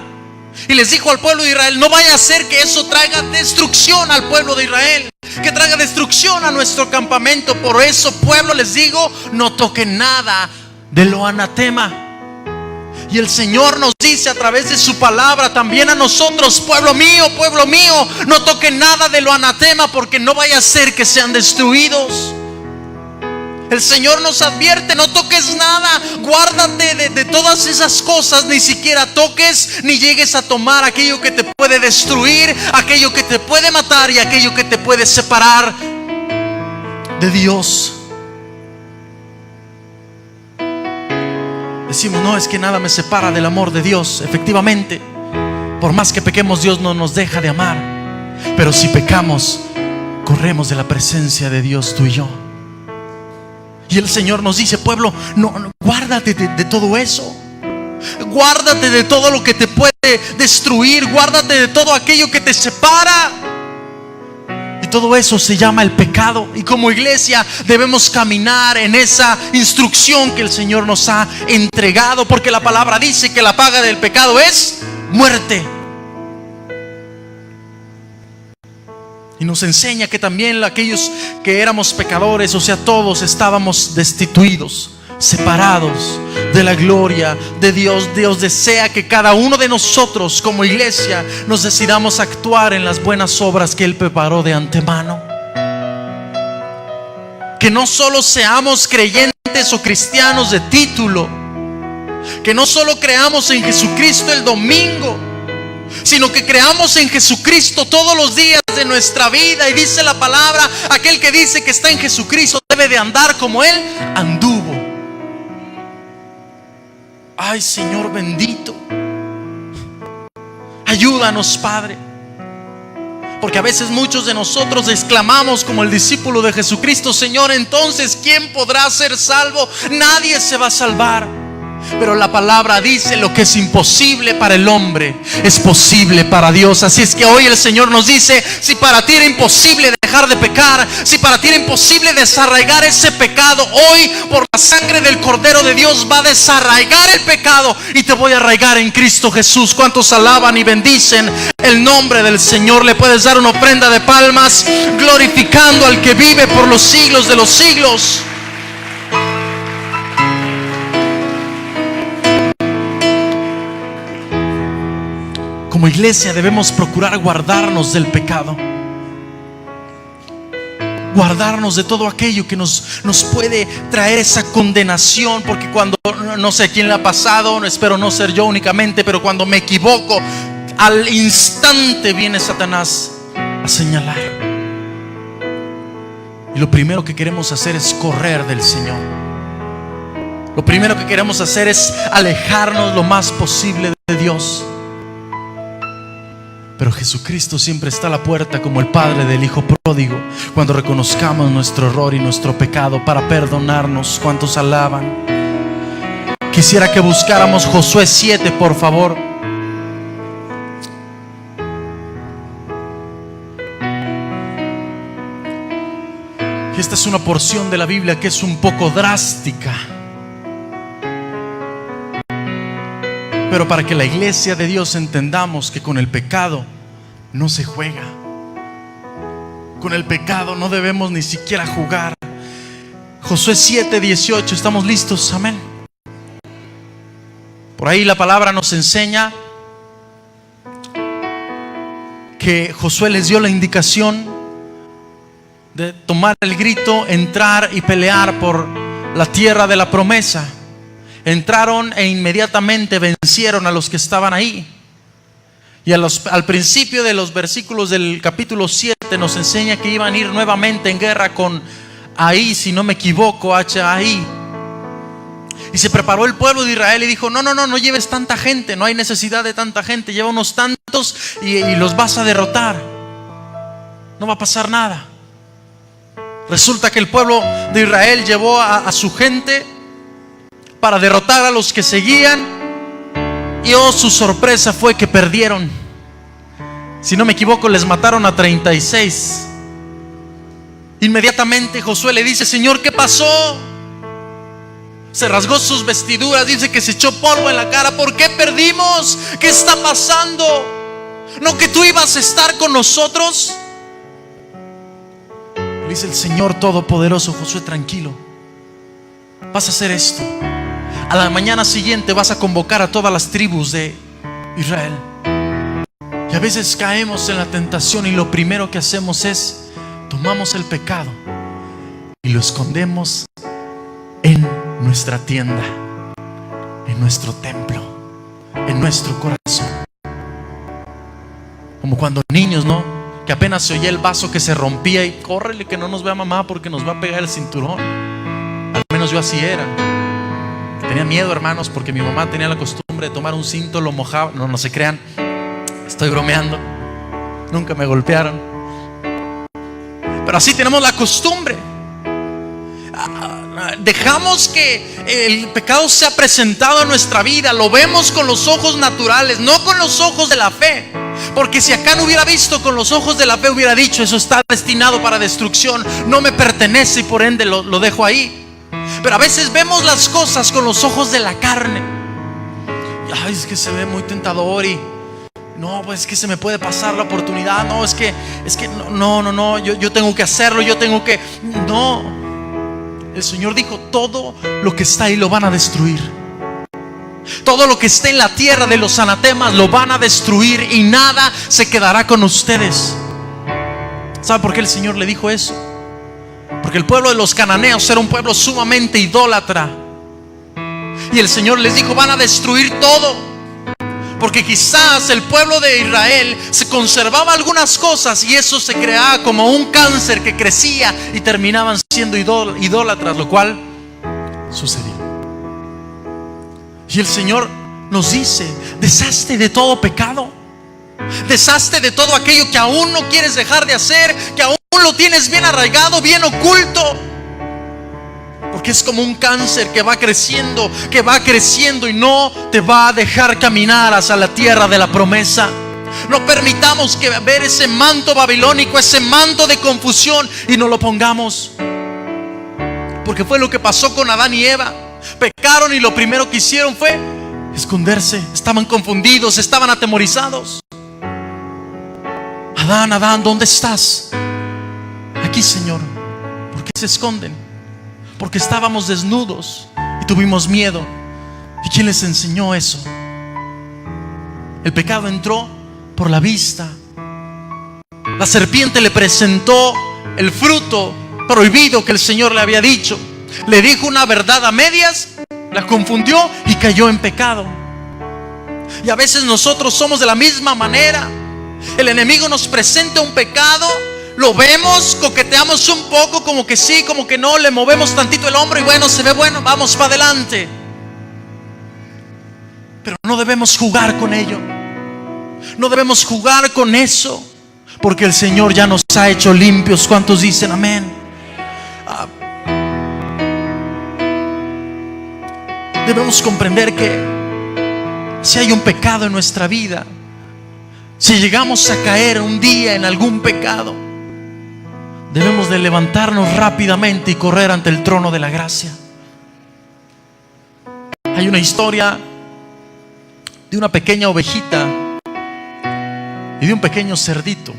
Y les dijo al pueblo de Israel: no vaya a ser que eso traiga destrucción al pueblo de Israel, que traiga destrucción a nuestro campamento. Por eso, pueblo, les digo, no toquen nada de lo anatema. Y el Señor nos dice a través de su palabra también a nosotros: pueblo mío, no toquen nada de lo anatema, porque no vaya a ser que sean destruidos. El Señor nos advierte: no toques nada, guárdate de todas esas cosas, ni siquiera toques ni llegues a tomar aquello que te puede destruir, aquello que te puede matar y aquello que te puede separar de Dios. Decimos: no, es que nada me separa del amor de Dios. Efectivamente, por más que pequemos, Dios no nos deja de amar. Pero si pecamos, corremos de la presencia de Dios, tú y yo. Y el Señor nos dice: pueblo, no, guárdate de todo eso. Guárdate de todo lo que te puede destruir. Guárdate de todo aquello que te separa. Y todo eso se llama el pecado. Y como iglesia debemos caminar en esa instrucción que el Señor nos ha entregado, porque la palabra dice que la paga del pecado es muerte. Y nos enseña que también aquellos que éramos pecadores, o sea, todos estábamos destituidos, separados de la gloria de Dios. Dios desea que cada uno de nosotros como iglesia nos decidamos a actuar en las buenas obras que Él preparó de antemano. Que no solo seamos creyentes o cristianos de título, que no solo creamos en Jesucristo el domingo, sino que creamos en Jesucristo todos los días de nuestra vida. Y dice la palabra: aquel que dice que está en Jesucristo debe de andar como Él anduvo. Ay, Señor bendito, ayúdanos, Padre, porque a veces muchos de nosotros exclamamos como el discípulo de Jesucristo: Señor, entonces ¿quién podrá ser salvo? Nadie se va a salvar. Pero la palabra dice: lo que es imposible para el hombre es posible para Dios. Así es que hoy el Señor nos dice: si para ti era imposible dejar de pecar, si para ti era imposible desarraigar ese pecado, hoy por la sangre del Cordero de Dios va a desarraigar el pecado y te voy a arraigar en Cristo Jesús. ¿Cuántos alaban y bendicen el nombre del Señor? Le puedes dar una ofrenda de palmas glorificando al que vive por los siglos de los siglos. Como iglesia debemos procurar guardarnos del pecado, guardarnos de todo aquello que nos puede traer esa condenación. Porque cuando, no sé quién le ha pasado, espero no ser yo únicamente, pero cuando me equivoco, al instante viene Satanás a señalar. Y lo primero que queremos hacer es correr del Señor. Lo primero que queremos hacer es alejarnos lo más posible de Dios. Pero Jesucristo siempre está a la puerta, como el padre del hijo pródigo, cuando reconozcamos nuestro error y nuestro pecado, para perdonarnos. ¿Cuántos alaban? Quisiera que buscáramos Josué 7, por favor. que esta es una porción de la Biblia que es un poco drástica, pero para que la iglesia de Dios entendamos que con el pecado no se juega. Con el pecado no debemos ni siquiera jugar. Josué 7:18, ¿estamos listos? Amén. Por ahí la palabra nos enseña que Josué les dio la indicación de tomar el grito, entrar y pelear por la tierra de la promesa. Entraron e inmediatamente vencieron a los que estaban ahí. Y al principio de los versículos del capítulo 7 nos enseña que iban a ir nuevamente en guerra con Ahí, si no me equivoco, Ahí. Y se preparó el pueblo de Israel y dijo: no lleves tanta gente, no hay necesidad de tanta gente, lleva unos tantos y los vas a derrotar, no va a pasar nada. Resulta que el pueblo de Israel llevó a su gente para derrotar a los que seguían, y su sorpresa fue que perdieron. Si no me equivoco, les mataron a 36. Inmediatamente Josué le dice: Señor, ¿qué pasó? Se rasgó sus vestiduras, dice que se echó polvo en la cara. ¿Por qué perdimos? ¿Qué está pasando? ¿No que tú ibas a estar con nosotros? Le dice el Señor Todopoderoso: Josué, tranquilo, vas a hacer esto. A la mañana siguiente vas a convocar a todas las tribus de Israel. Y a veces caemos en la tentación y lo primero que hacemos es tomamos el pecado y lo escondemos en nuestra tienda, en nuestro templo, en nuestro corazón. Como cuando niños, ¿no? Que apenas se oía el vaso que se rompía y córrele que no nos vea mamá porque nos va a pegar el cinturón. Al menos yo así era. Tenía miedo, hermanos, porque mi mamá tenía la costumbre de tomar un cinto, lo mojaba. No se crean, estoy bromeando. Nunca me golpearon. Pero así tenemos la costumbre. Dejamos que el pecado sea presentado en nuestra vida. Lo vemos con los ojos naturales, no con los ojos de la fe. Porque si acá no hubiera visto con los ojos de la fe, hubiera dicho: eso está destinado para destrucción, no me pertenece y por ende lo dejo ahí. Pero a veces vemos las cosas con los ojos de la carne. Ay, es que se ve muy tentador y no, pues es que se me puede pasar la oportunidad. No, es que no, yo tengo que hacerlo, no. El Señor dijo: todo lo que está ahí lo van a destruir. Todo lo que esté en la tierra de los anatemas lo van a destruir y nada se quedará con ustedes. ¿Sabe por qué el Señor le dijo eso? Porque el pueblo de los cananeos era un pueblo sumamente idólatra. Y el Señor les dijo: van a destruir todo. Porque quizás el pueblo de Israel se conservaba algunas cosas y eso se creaba como un cáncer que crecía y terminaban siendo idólatras, lo cual sucedió. Y el Señor nos dice: deshazte de todo pecado, deshazte de todo aquello que aún no quieres dejar de hacer, que aún lo tienes bien arraigado, bien oculto. Porque es como un cáncer que va creciendo y no te va a dejar caminar hacia la tierra de la promesa. No permitamos que ver ese manto babilónico, ese manto de confusión, y no lo pongamos. Porque fue lo que pasó con Adán y Eva. Pecaron y lo primero que hicieron fue esconderse. Estaban confundidos, estaban atemorizados. Adán, ¿dónde estás? Aquí, Señor. ¿Por qué se esconden? Porque estábamos desnudos y tuvimos miedo. ¿Y quién les enseñó eso? El pecado entró por la vista. La serpiente le presentó el fruto prohibido que el Señor le había dicho. Le dijo una verdad a medias, la confundió y cayó en pecado. Y a veces nosotros somos de la misma manera. El enemigo nos presenta un pecado, lo vemos, coqueteamos un poco, como que sí, como que no, le movemos tantito el hombro y bueno, se ve bueno, vamos para adelante. Pero no debemos jugar con ello. No debemos jugar con eso, porque el Señor ya nos ha hecho limpios. ¿Cuántos dicen amén? Debemos comprender que si hay un pecado en nuestra vida, si llegamos a caer un día en algún pecado, debemos de levantarnos rápidamente y correr ante el trono de la gracia. Hay una historia de una pequeña ovejita y de un pequeño cerdito.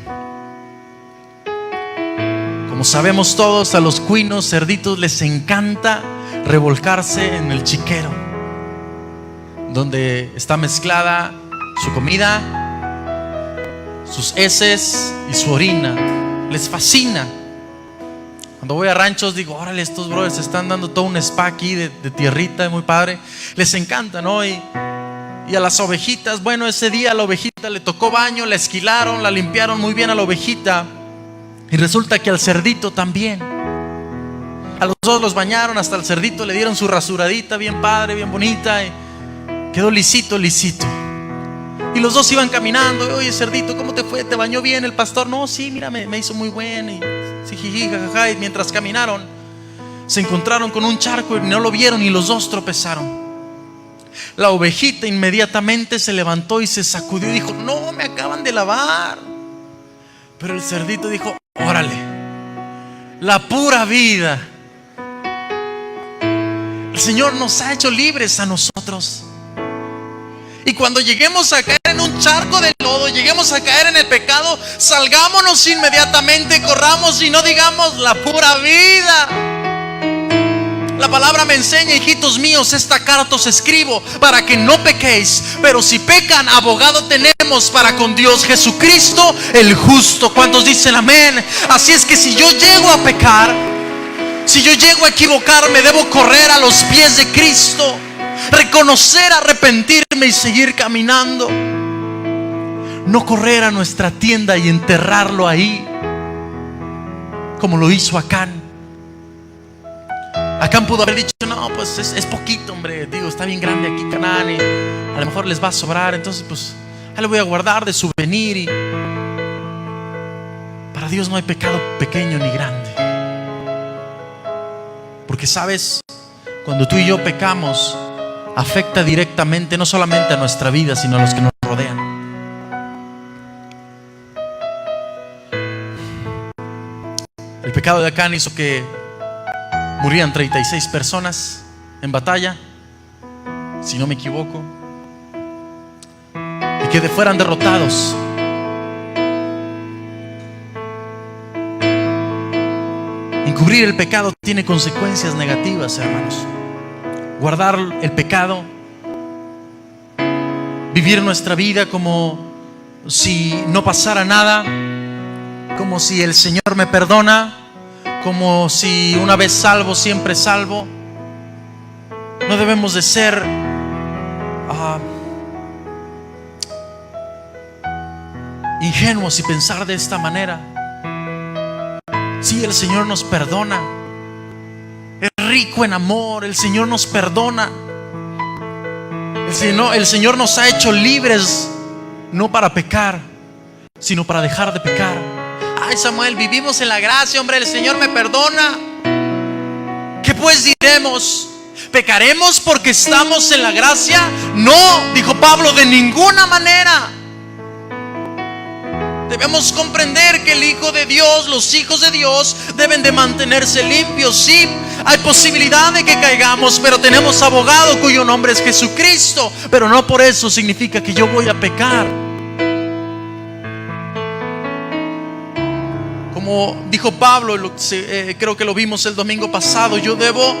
Como sabemos todos, a los cuinos cerditos les encanta revolcarse en el chiquero, donde está mezclada su comida, sus heces y su orina. Les fascina. Cuando voy a ranchos digo, órale, estos brothers están dando todo un spa aquí de tierrita, muy padre. Les encanta, ¿no? Y a las ovejitas, bueno, ese día a la ovejita le tocó baño, la esquilaron, la limpiaron muy bien a la ovejita. Y resulta que al cerdito también. A los dos los bañaron, hasta al cerdito le dieron su rasuradita bien padre, bien bonita, y quedó lisito. Y los dos iban caminando. Y, oye, cerdito, ¿cómo te fue? ¿Te bañó bien el pastor? No, sí, mira, me hizo muy bien. Y sí, jiji, jajaja. Y mientras caminaron, se encontraron con un charco y no lo vieron y los dos tropezaron. La ovejita inmediatamente se levantó y se sacudió y dijo, no, me acaban de lavar. Pero el cerdito dijo, órale, la pura vida. El Señor nos ha hecho libres a nosotros. Y cuando lleguemos a caer en un charco de lodo, lleguemos a caer en el pecado, salgámonos inmediatamente, corramos y no digamos la pura vida. La palabra me enseña, hijitos míos, esta carta os escribo para que no pequéis. Pero si pecan, abogado tenemos para con Dios, Jesucristo el justo. ¿Cuántos dicen amén? Así es que si yo llego a pecar, si yo llego a equivocarme, debo correr a los pies de Cristo, reconocer, arrepentirme y seguir caminando. No correr a nuestra tienda y enterrarlo ahí, como lo hizo Acán. Acán pudo haber dicho, no, pues es poquito, hombre. Digo, está bien grande aquí Canaán y a lo mejor les va a sobrar. Entonces pues ahí lo voy a guardar de souvenir. Y para Dios no hay pecado pequeño ni grande. Porque sabes, cuando tú y yo pecamos, afecta directamente no solamente a nuestra vida, sino a los que nos rodean. El pecado de Acán hizo que murieran 36 personas en batalla, si no me equivoco, y que fueran derrotados. Encubrir el pecado tiene consecuencias negativas, hermanos. Guardar el pecado, vivir nuestra vida como si no pasara nada, como si el Señor me perdona, como si una vez salvo, siempre salvo. No debemos de ser ingenuos y pensar de esta manera. Sí, el Señor nos perdona, es rico en amor, el Señor nos perdona. El Señor nos ha hecho libres, no para pecar, sino para dejar de pecar. Ay, Samuel, vivimos en la gracia, hombre, el Señor me perdona. ¿Qué pues diremos? ¿Pecaremos porque estamos en la gracia? No, dijo Pablo, de ninguna manera. Debemos comprender que el Hijo de Dios, los hijos de Dios deben de mantenerse limpios. Sí, hay posibilidad de que caigamos, pero tenemos abogado cuyo nombre es Jesucristo. Pero no por eso significa que yo voy a pecar. Como dijo Pablo, creo que lo vimos el domingo pasado, yo debo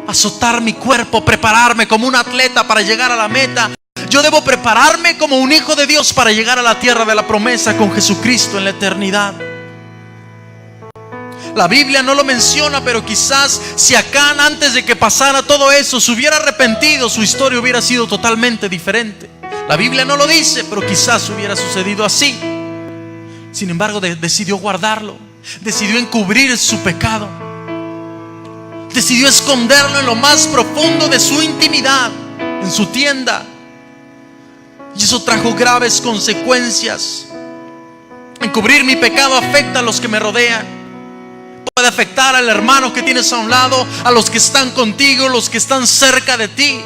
azotar mi cuerpo, prepararme como un atleta para llegar a la meta. Yo debo prepararme como un hijo de Dios para llegar a la tierra de la promesa con Jesucristo en la eternidad. La Biblia no lo menciona, pero quizás si Acán, antes de que pasara todo eso, se hubiera arrepentido, su historia hubiera sido totalmente diferente. La Biblia no lo dice, pero quizás hubiera sucedido así. Sin embargo, decidió guardarlo, decidió encubrir su pecado, decidió esconderlo en lo más profundo de su intimidad, en su tienda. Y eso trajo graves consecuencias. Encubrir mi pecado afecta a los que me rodean. Puede afectar al hermano que tienes a un lado, a los que están contigo, los que están cerca de ti.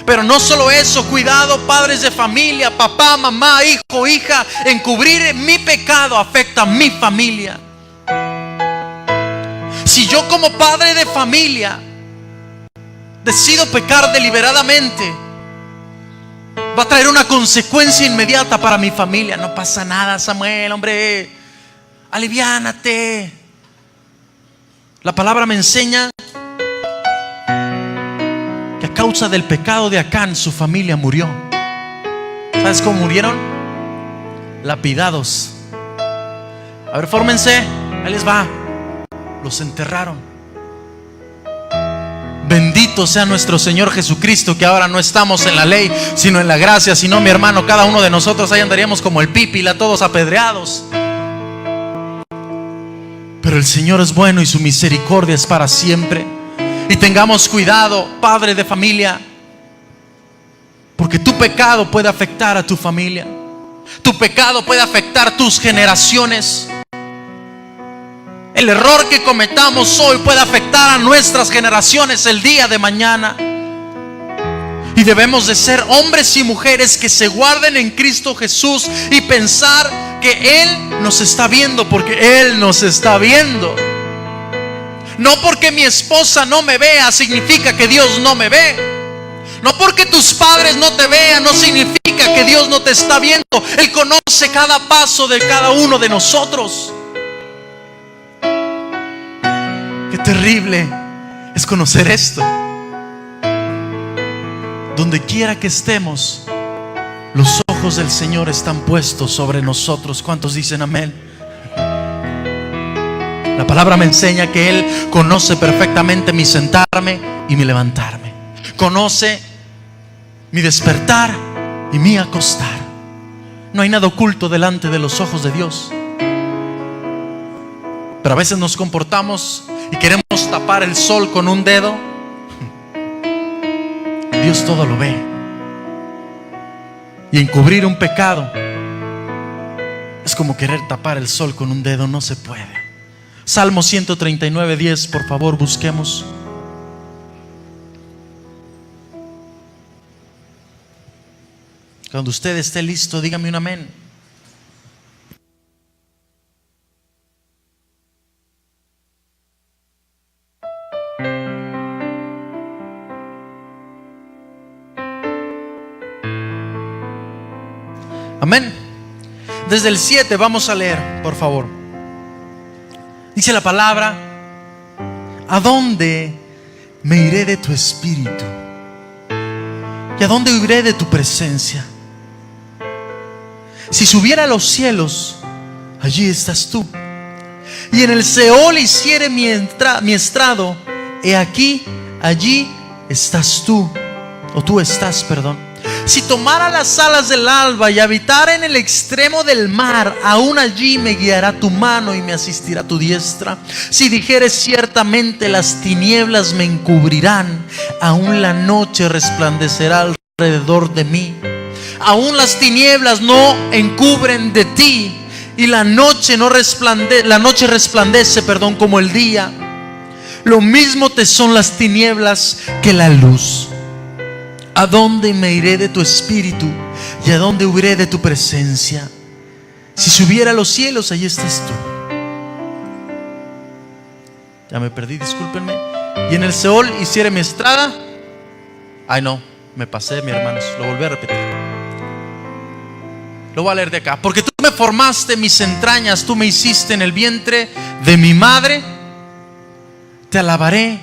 Pero no solo eso, cuidado, padres de familia, papá, mamá, hijo, hija. Encubrir mi pecado afecta a mi familia. Si yo como padre de familia decido pecar deliberadamente, va a traer una consecuencia inmediata para mi familia. No pasa nada, Samuel, hombre, aliviánate. La palabra me enseña que a causa del pecado de Acán, su familia murió. ¿Sabes cómo murieron? Lapidados. A ver, fórmense, ahí les va. Los enterraron. Bendito sea nuestro Señor Jesucristo, que ahora no estamos en la ley, sino en la gracia. Si no, mi hermano, cada uno de nosotros ahí andaríamos como el Pípila, todos apedreados. Pero el Señor es bueno y su misericordia es para siempre. Y tengamos cuidado, padre de familia, porque tu pecado puede afectar a tu familia. Tu pecado puede afectar tus generaciones. El error que cometamos hoy puede afectar a nuestras generaciones el día de mañana. Y debemos de ser hombres y mujeres que se guarden en Cristo Jesús y pensar que Él nos está viendo, porque Él nos está viendo. No porque mi esposa no me vea significa que Dios no me ve. No porque tus padres no te vean no significa que Dios no te está viendo. Él conoce cada paso de cada uno de nosotros. Qué terrible es conocer esto. Donde quiera que estemos, los ojos del Señor están puestos sobre nosotros. ¿Cuántos dicen amén? La palabra me enseña que Él conoce perfectamente mi sentarme y mi levantarme. Conoce mi despertar y mi acostar. No hay nada oculto delante de los ojos de Dios. Pero a veces nos comportamos y queremos tapar el sol con un dedo. Dios todo lo ve. Y encubrir un pecado es como querer tapar el sol con un dedo. No se puede. Salmo 139:10, por favor, busquemos. Cuando usted esté listo, dígame un amén. Amén. Desde el 7 vamos a leer, por favor. Dice la palabra: ¿a dónde me iré de tu espíritu? ¿Y a dónde huiré de tu presencia? Si subiera a los cielos, allí estás tú. Y en el Seol hiciere mi estrado, he aquí, allí estás tú. O tú estás, perdón. Si tomara las alas del alba y habitara en el extremo del mar, aún allí me guiará tu mano y me asistirá tu diestra. Si dijeres ciertamente las tinieblas me encubrirán, aún la noche resplandecerá alrededor de mí. Aún las tinieblas no encubren de ti, y la noche resplandece, como el día. Lo mismo te son las tinieblas que la luz. ¿A dónde me iré de tu espíritu? ¿Y a dónde huiré de tu presencia? Si subiera a los cielos, allí estás tú. Ya me perdí, discúlpenme. Y en el Seol hiciere mi estrada. Ay, no, me pasé, mis hermanos. Lo volví a repetir. Lo voy a leer de acá. Porque tú me formaste mis entrañas, tú me hiciste en el vientre de mi madre. Te alabaré,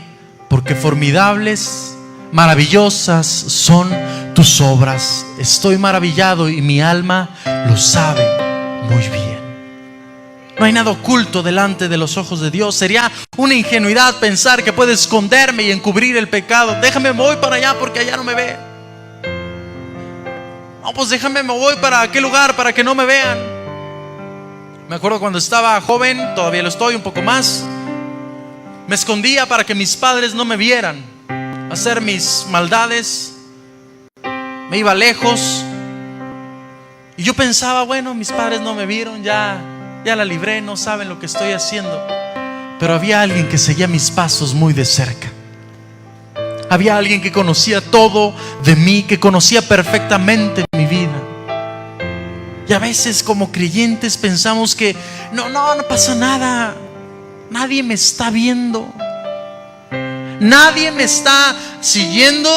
porque formidables, maravillosas son tus obras. Estoy maravillado y mi alma lo sabe muy bien. No hay nada oculto delante de los ojos de Dios. Sería una ingenuidad pensar que puede esconderme y encubrir el pecado. Déjame, me voy para allá porque allá no me ve. No, pues déjame, me voy para aquel lugar para que no me vean. Me acuerdo cuando estaba joven, todavía lo estoy un poco más, me escondía para que mis padres no me vieran hacer mis maldades. Me iba lejos y yo pensaba, bueno, mis padres no me vieron, ya la libré, no saben lo que estoy haciendo. Pero había alguien que seguía mis pasos muy de cerca. Había alguien que conocía todo de mí, que conocía perfectamente mi vida. Y a veces como creyentes pensamos que no pasa nada. nadie me está viendo, nadie me está siguiendo,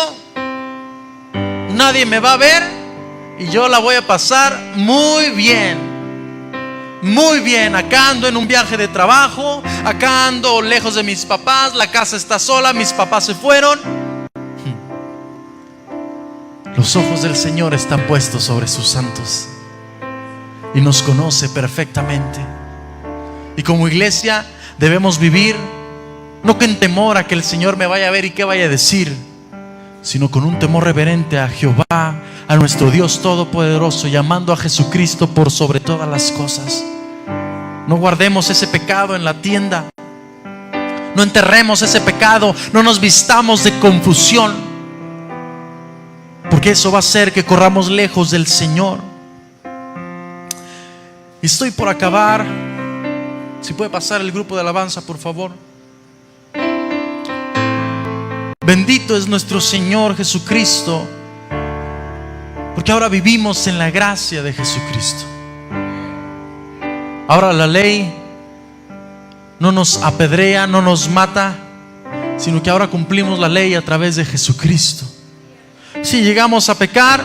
nadie me va a ver y yo la voy a pasar muy bien. Muy bien, acá ando en un viaje de trabajo, acá ando lejos de mis papás, la casa está sola, mis papás se fueron. Los ojos del Señor están puestos sobre sus santos y nos conoce perfectamente. Y como iglesia debemos vivir no con temor a que el Señor me vaya a ver y qué vaya a decir, sino con un temor reverente a Jehová, a nuestro Dios todopoderoso, llamando a Jesucristo por sobre todas las cosas. No guardemos ese pecado en la tienda, no enterremos ese pecado, no nos vistamos de confusión, porque eso va a hacer que corramos lejos del Señor. Y estoy por acabar. Si puede pasar el grupo de alabanza, por favor. Bendito es nuestro Señor Jesucristo, porque ahora vivimos en la gracia de Jesucristo. Ahora la ley no nos apedrea, no nos mata, sino que ahora cumplimos la ley a través de Jesucristo. Si llegamos a pecar,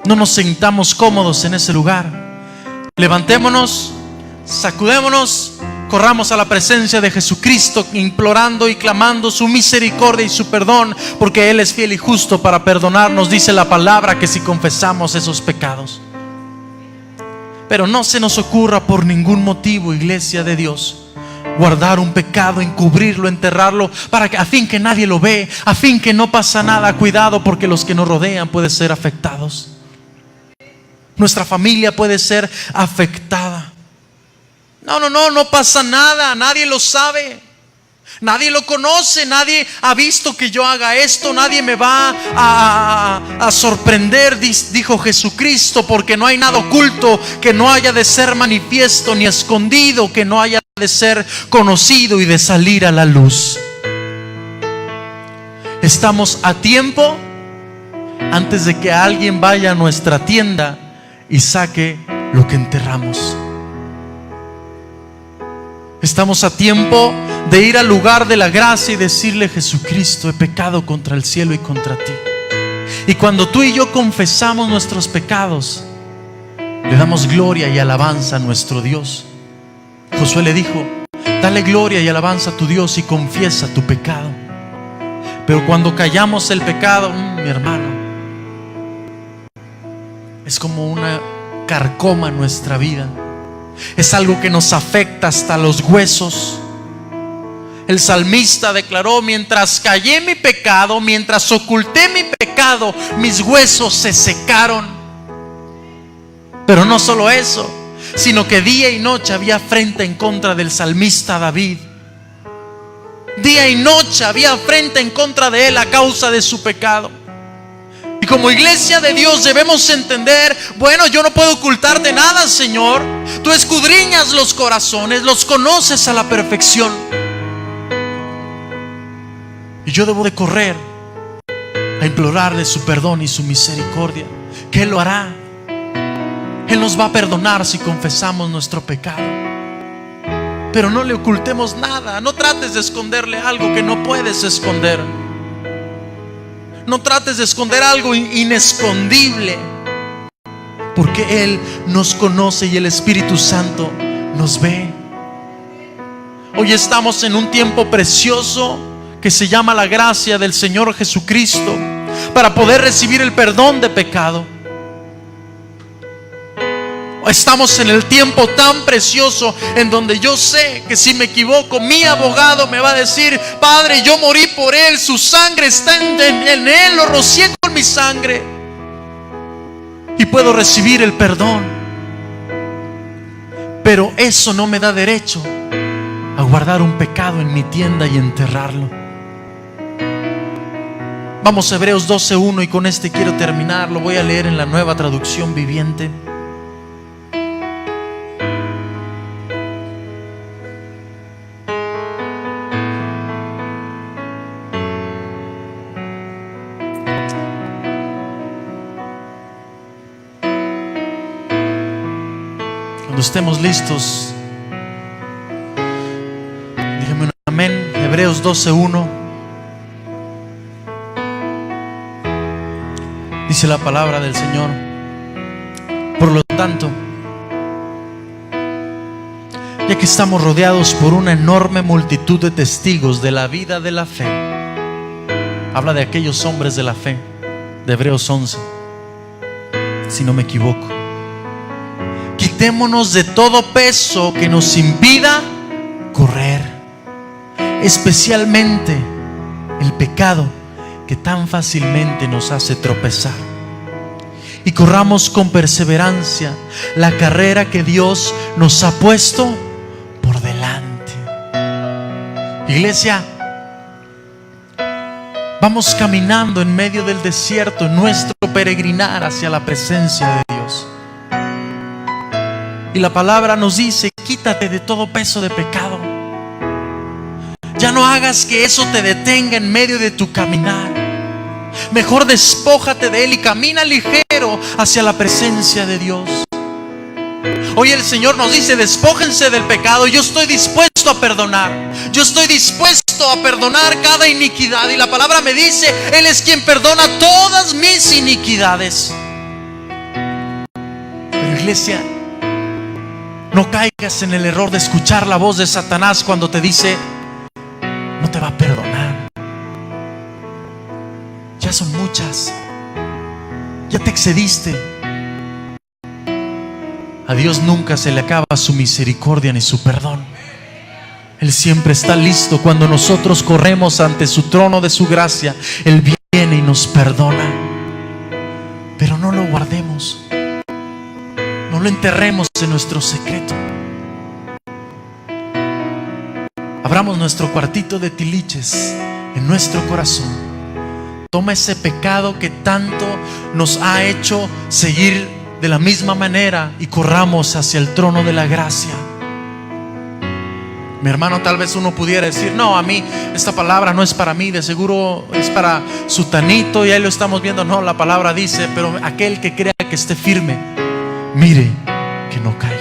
no nos sintamos cómodos en ese lugar. Levantémonos, sacudémonos, corramos a la presencia de Jesucristo, implorando y clamando su misericordia y su perdón, porque Él es fiel y justo para perdonarnos. Dice la palabra que si confesamos esos pecados. Pero no se nos ocurra por ningún motivo, iglesia de Dios, guardar un pecado, encubrirlo, enterrarlo, a fin que nadie lo ve, a fin que no pasa nada. Cuidado, porque los que nos rodean pueden ser afectados. Nuestra familia puede ser afectada. No pasa nada, nadie lo sabe, nadie lo conoce, nadie ha visto que yo haga esto, nadie me va a sorprender, dijo Jesucristo, porque no hay nada oculto que no haya de ser manifiesto, ni escondido que no haya de ser conocido y de salir a la luz. Estamos a tiempo antes de que alguien vaya a nuestra tienda y saque lo que enterramos. Estamos a tiempo de ir al lugar de la gracia y decirle: Jesucristo, he pecado contra el cielo y contra ti. Y cuando tú y yo confesamos nuestros pecados, le damos gloria y alabanza a nuestro Dios. Josué le dijo: dale gloria y alabanza a tu Dios y confiesa tu pecado. Pero cuando callamos el pecado, mi hermano, es como una carcoma en nuestra vida. Es algo que nos afecta hasta los huesos. El salmista declaró: mientras callé mi pecado, mientras oculté mi pecado, mis huesos se secaron. Pero no solo eso, sino que día y noche había afrenta en contra del salmista David. Día y noche había afrenta en contra de él a causa de su pecado. Y como iglesia de Dios debemos entender: bueno, yo no puedo ocultarte nada, Señor. Tú escudriñas los corazones, los conoces a la perfección. Y yo debo de correr a implorarle su perdón y su misericordia, que Él lo hará. Él nos va a perdonar si confesamos nuestro pecado. Pero no le ocultemos nada. No trates de esconderle algo que no puedes esconder. No trates de esconder algo inescondible, porque Él nos conoce y el Espíritu Santo nos ve. Hoy estamos en un tiempo precioso que se llama la gracia del Señor Jesucristo, para poder recibir el perdón de pecado. Estamos en el tiempo tan precioso en donde yo sé que si me equivoco, mi abogado me va a decir: Padre, yo morí por él, su sangre está en él, lo rocié con mi sangre, y puedo recibir el perdón. Pero eso no me da derecho a guardar un pecado en mi tienda y enterrarlo. Vamos a Hebreos 12:1, y con este quiero terminar. Lo voy a leer en la Nueva Traducción Viviente. Cuando estemos listos, Hebreos 12:1. Dice la palabra del Señor: por lo tanto, ya que estamos rodeados por una enorme multitud de testigos de la vida de la fe, habla de aquellos hombres de la fe de Hebreos 11, si no me equivoco. Quitémonos de todo peso que nos impida correr, especialmente el pecado que tan fácilmente nos hace tropezar, y corramos con perseverancia la carrera que Dios nos ha puesto por delante. Iglesia, vamos caminando en medio del desierto en nuestro peregrinar hacia la presencia de Dios. Y la palabra nos dice: quítate de todo peso de pecado. Ya no hagas que eso te detenga en medio de tu caminar. Mejor despójate de él y camina ligero hacia la presencia de Dios. Hoy el Señor nos dice: despójense del pecado. Yo estoy dispuesto a perdonar. Yo estoy dispuesto a perdonar cada iniquidad. Y la palabra me dice: Él es quien perdona todas mis iniquidades. Pero iglesia, no caigas en el error de escuchar la voz de Satanás cuando te dice: no te va a perdonar. Ya son muchas. Ya te excediste. A Dios nunca se le acaba su misericordia ni su perdón. Él siempre está listo. Cuando nosotros corremos ante su trono de su gracia, Él viene y nos perdona. Pero no lo guardemos. No lo enterremos en nuestro secreto. Abramos nuestro cuartito de tiliches en nuestro corazón. Toma ese pecado que tanto nos ha hecho seguir de la misma manera y corramos hacia el trono de la gracia. Mi hermano, tal vez uno pudiera decir: no, a mí esta palabra no es para mí, de seguro es para sutanito y ahí lo estamos viendo. No, la palabra dice: pero aquel que crea que esté firme, mire que no caiga.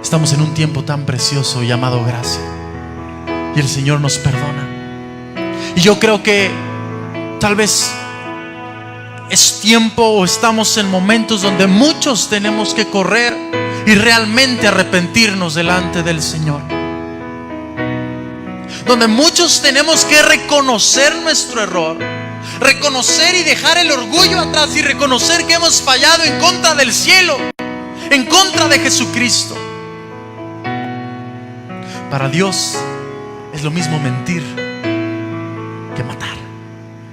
Estamos en un tiempo tan precioso llamado gracia, y el Señor nos perdona. Y yo creo que tal vez es tiempo, o estamos en momentos donde muchos tenemos que correr y realmente arrepentirnos delante del Señor, donde muchos tenemos que reconocer nuestro error, reconocer y dejar el orgullo atrás, y reconocer que hemos fallado en contra del cielo, en contra de Jesucristo. Para Dios es lo mismo mentir que matar.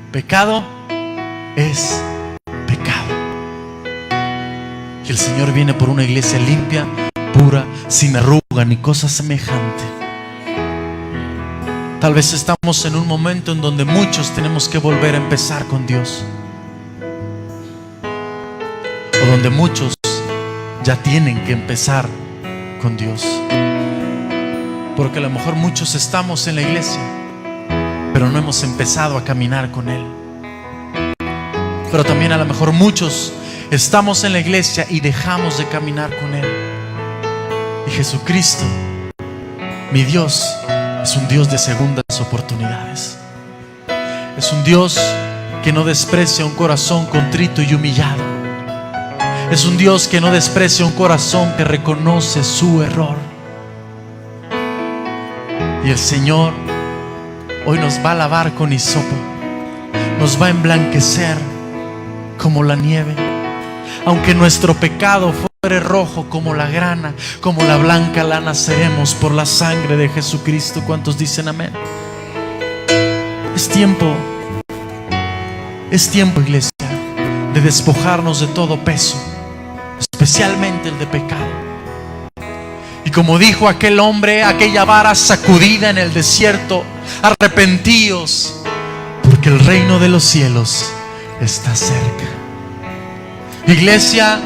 Pecado es pecado. Y el Señor viene por una iglesia limpia, pura, sin arruga ni cosa semejante. Tal vez estamos en un momento en donde muchos tenemos que volver a empezar con Dios, o donde muchos ya tienen que empezar con Dios, porque a lo mejor muchos estamos en la iglesia, pero no hemos empezado a caminar con Él. Pero también a lo mejor muchos estamos en la iglesia y dejamos de caminar con Él. Y Jesucristo, mi Dios, es un Dios de segundas oportunidades. Es un Dios que no desprecia un corazón contrito y humillado. Es un Dios que no desprecia un corazón que reconoce su error. Y el Señor hoy nos va a lavar con hisopo, nos va a emblanquecer como la nieve. Aunque nuestro pecado fuere rojo como la grana, como la blanca lana seremos por la sangre de Jesucristo. ¿Cuántos dicen amén? Es tiempo, iglesia, de despojarnos de todo peso, especialmente el de pecado. Y como dijo aquel hombre, aquella vara sacudida en el desierto: arrepentíos, porque el reino de los cielos está cerca. Iglesia,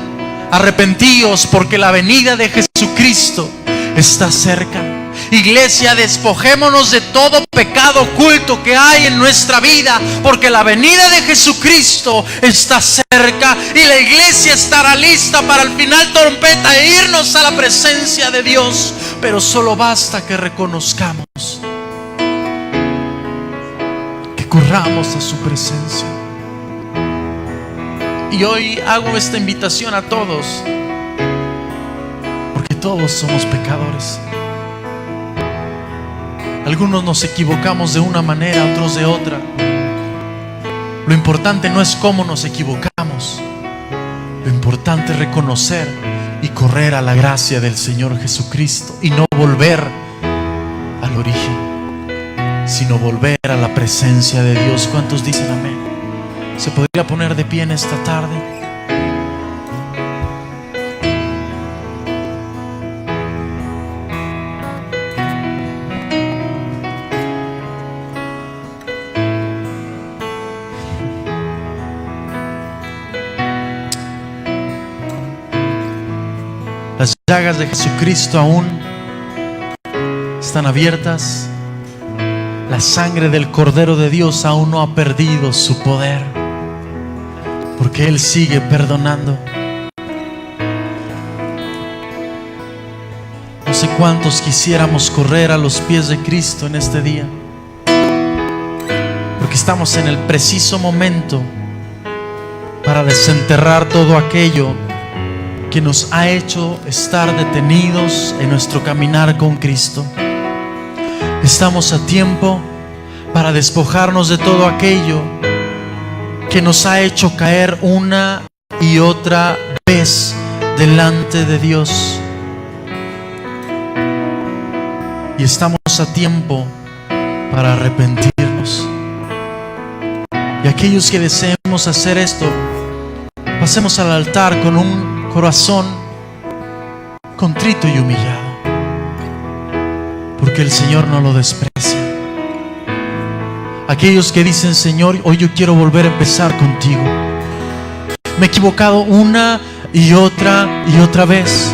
arrepentíos, porque la venida de Jesucristo está cerca. Iglesia, despojémonos de todo pecado oculto que hay en nuestra vida, porque la venida de Jesucristo está cerca, y la iglesia estará lista para el final trompeta e irnos a la presencia de Dios. Pero solo basta que reconozcamos corramos a su presencia. Y hoy hago esta invitación a todos, porque todos somos pecadores. Algunos nos equivocamos de una manera, otros de otra. Lo importante no es cómo nos equivocamos. Lo importante es reconocer y correr a la gracia del Señor Jesucristo y no volver al origen, sino volver a la presencia de Dios. ¿Cuántos dicen amén? ¿Se podría poner de pie en esta tarde? Las llagas de Jesucristo aún están abiertas. La sangre del Cordero de Dios aún no ha perdido su poder, porque Él sigue perdonando. No sé cuántos quisiéramos correr a los pies de Cristo en este día, porque estamos en el preciso momento para desenterrar todo aquello que nos ha hecho estar detenidos en nuestro caminar con Cristo. Estamos a tiempo para despojarnos de todo aquello que nos ha hecho caer una y otra vez delante de Dios. Y estamos a tiempo para arrepentirnos. Y aquellos que deseemos hacer esto, pasemos al altar con un corazón contrito y humillado, porque el Señor no lo desprecia. Aquellos que dicen: Señor, hoy yo quiero volver a empezar contigo. Me he equivocado una y otra vez.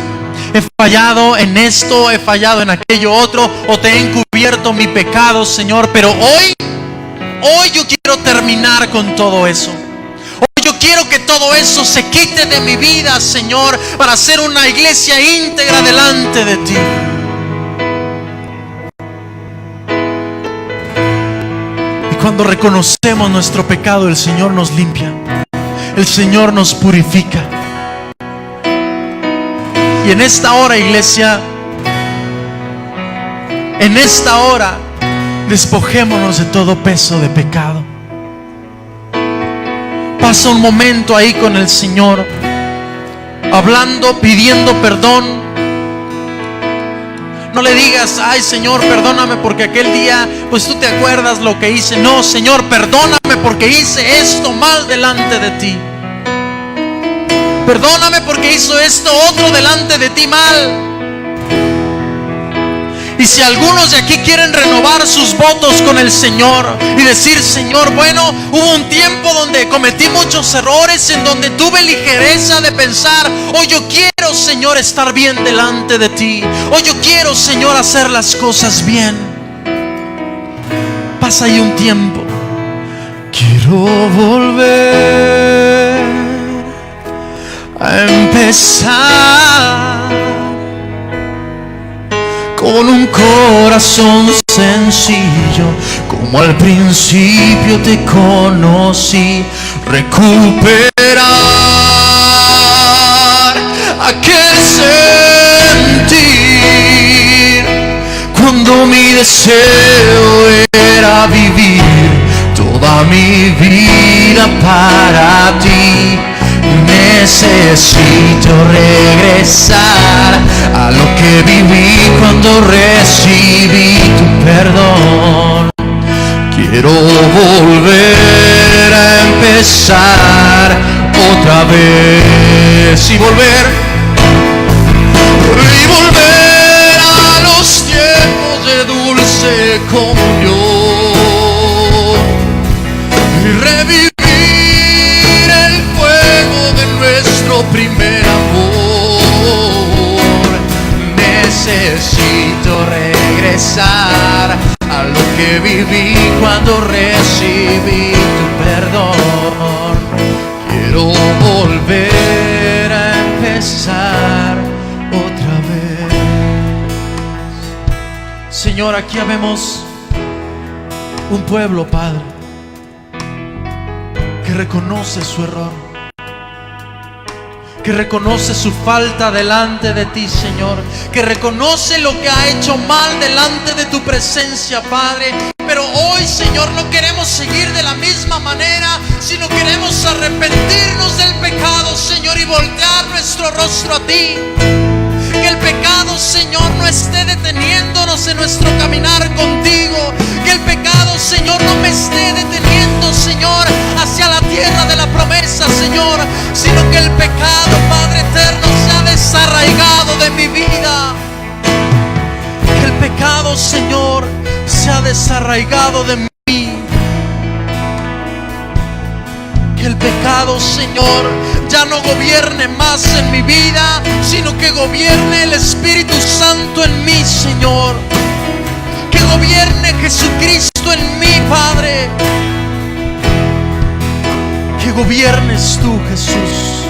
He fallado en esto, he fallado en aquello otro, o te he encubierto mi pecado, Señor. Pero hoy yo quiero terminar con todo eso. Yo quiero que todo eso se quite de mi vida, Señor, para ser una iglesia íntegra delante de ti. Y cuando reconocemos nuestro pecado, el Señor nos limpia, el Señor nos purifica. Y en esta hora, iglesia, en esta hora, despojémonos de todo peso de pecado. Pasa un momento ahí con el Señor, hablando, pidiendo perdón. No le digas: ay, Señor, perdóname porque aquel día, pues tú te acuerdas lo que hice. No, Señor, perdóname porque hice esto mal delante de ti. Perdóname porque hizo esto otro delante de ti mal. Y si algunos de aquí quieren renovar sus votos con el Señor y decir: Señor, bueno, hubo un tiempo donde cometí muchos errores, en donde tuve ligereza de pensar, hoy yo quiero, Señor, estar bien delante de ti. Hoy yo quiero, Señor, hacer las cosas bien. Pasa ahí un tiempo. Quiero volver a empezar con un corazón sencillo, como al principio te conocí. Recuperar aquel sentir, cuando mi deseo era vivir toda mi vida para ti. Necesito regresar a lo que viví cuando recibí tu perdón. Quiero volver a empezar otra vez y volver a los tiempos de dulce comunión y revivir primer amor. Necesito regresar a lo que viví cuando recibí tu perdón. Quiero volver a empezar otra vez. Señor, aquí habemos un pueblo, Padre, que reconoce su error, que reconoce su falta delante de ti, Señor, que reconoce lo que ha hecho mal delante de tu presencia, Padre. Pero hoy, Señor, no queremos seguir de la misma manera, sino queremos arrepentirnos del pecado, Señor, y voltear nuestro rostro a ti. Que el pecado, Señor, no esté deteniéndonos en nuestro caminar contigo. Que el pecado, Señor, no me esté deteniendo, Señor, hacia la tierra de la promesa, Señor, sino que el pecado, Padre eterno, sea desarraigado de mi vida. Que el pecado, Señor, sea desarraigado de mí. Que el pecado, Señor, ya no gobierne más en mi vida, sino que gobierne el Espíritu Santo en mí, Señor. Que gobierne Jesucristo en mí, Padre. Que gobiernes tú, Jesús.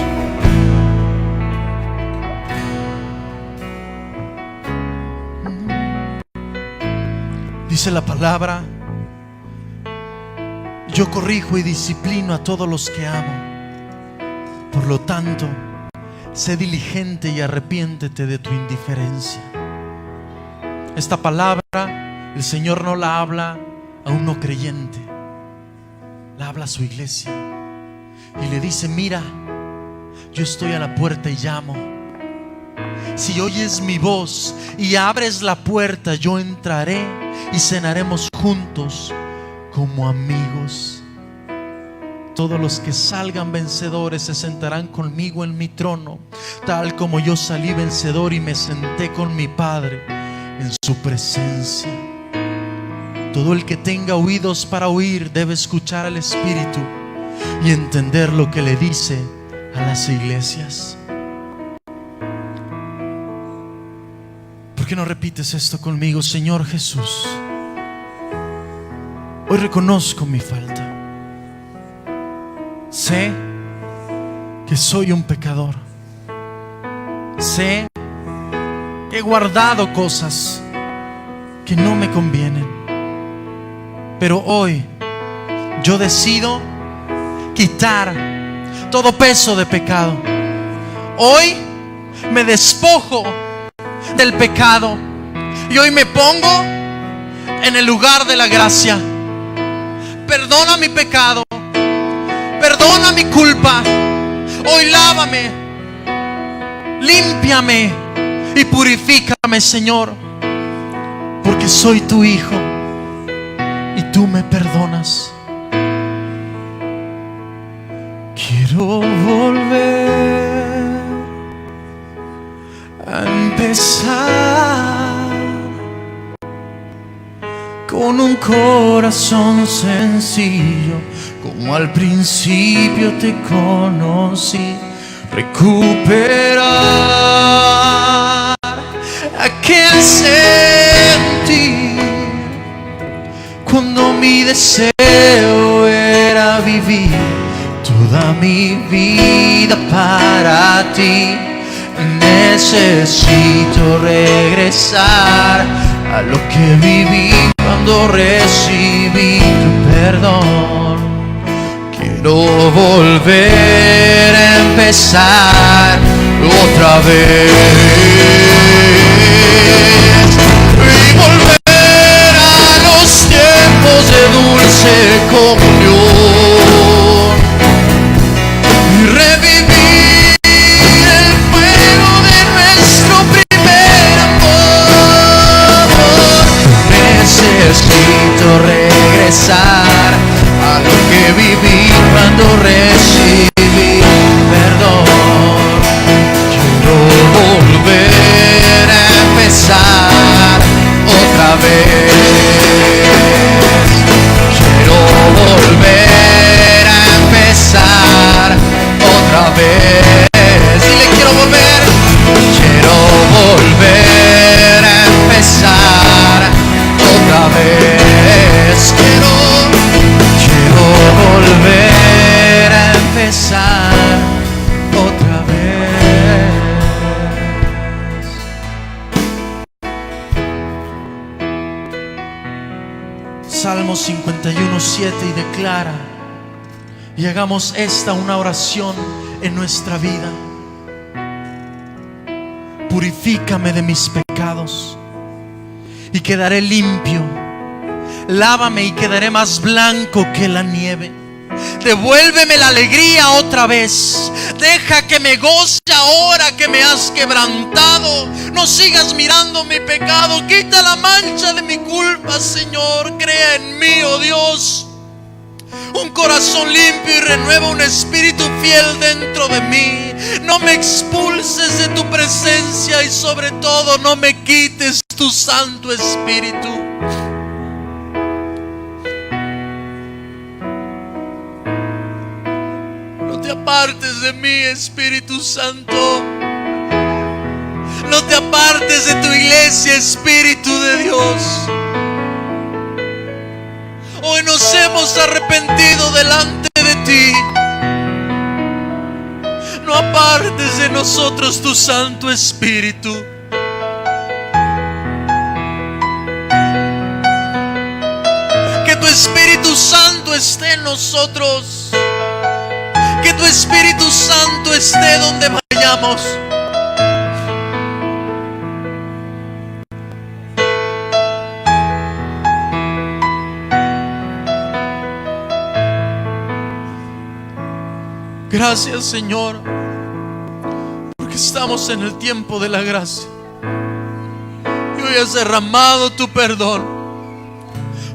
Dice la palabra: yo corrijo y disciplino a todos los que amo. Por lo tanto, sé diligente y arrepiéntete de tu indiferencia. Esta palabra el Señor no la habla a un no creyente, la habla a su iglesia y le dice: mira, yo estoy a la puerta y llamo. Si oyes mi voz y abres la puerta, yo entraré y cenaremos juntos como amigos. Todos los que salgan vencedores se sentarán conmigo en mi trono, tal como yo salí vencedor y me senté con mi Padre en su presencia. Todo el que tenga oídos para oír debe escuchar al Espíritu y entender lo que le dice a las iglesias. ¿Por qué no repites esto conmigo? Señor Jesús, hoy reconozco mi falta. Sé que soy un pecador. Sé que he guardado cosas que no me convienen. Pero hoy yo decido quitar todo peso de pecado. Hoy me despojo del pecado y hoy me pongo en el lugar de la gracia. Perdona mi pecado. Perdona mi culpa. Hoy lávame, límpiame y purifícame, Señor, porque soy tu hijo y tú me perdonas. Quiero volver a empezar con un corazón sencillo, como al principio te conocí. Recuperar aquel sentir cuando mi deseo era vivir toda mi vida para ti. Necesito regresar a lo que viví cuando recibí tu perdón. Quiero volver a empezar otra vez y volver a los tiempos de dulce comunión y revivir el fuego de nuestro primer amor. Necesito regresar a lo que viví cuando recibí perdón. Quiero volver a empezar otra vez. Quiero volver a empezar otra vez. Dile: quiero volver. Quiero volver a empezar otra vez. Quiero volver a empezar otra vez. Salmo 51:7 y declara: Y hagamos esta una oración en nuestra vida. Purifícame de mis pecados y quedaré limpio. Lávame y quedaré más blanco que la nieve. Devuélveme la alegría otra vez. Deja que me goce ahora que me has quebrantado. No sigas mirando mi pecado. Quita la mancha de mi culpa, Señor. Crea en mí, oh Dios, un corazón limpio y renueva un espíritu fiel dentro de mí. No me expulses de tu presencia y sobre todo no me quites tu Santo Espíritu. No te apartes de mí, Espíritu Santo. No te apartes de tu iglesia, Espíritu de Dios. Hoy nos hemos arrepentido delante de ti. No apartes de nosotros tu Santo Espíritu. Que tu Espíritu Santo esté en nosotros. Que tu Espíritu Santo esté donde vayamos. Gracias, Señor, porque estamos en el tiempo de la gracia. Y hoy has derramado tu perdón.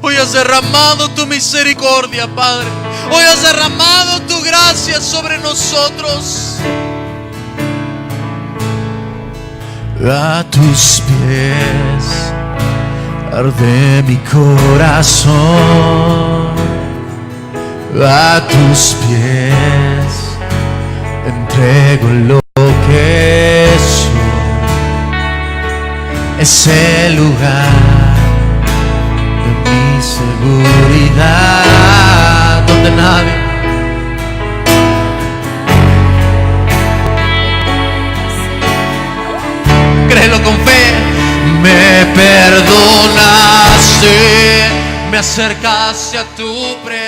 Hoy has derramado tu misericordia, Padre. Hoy has derramado tu gracia sobre nosotros. A tus pies arde mi corazón. A tus pies entrego lo que soy. Es el lugar de mi seguridad, donde nadie créelo con fe. Me perdonaste, me acercaste a tu presencia.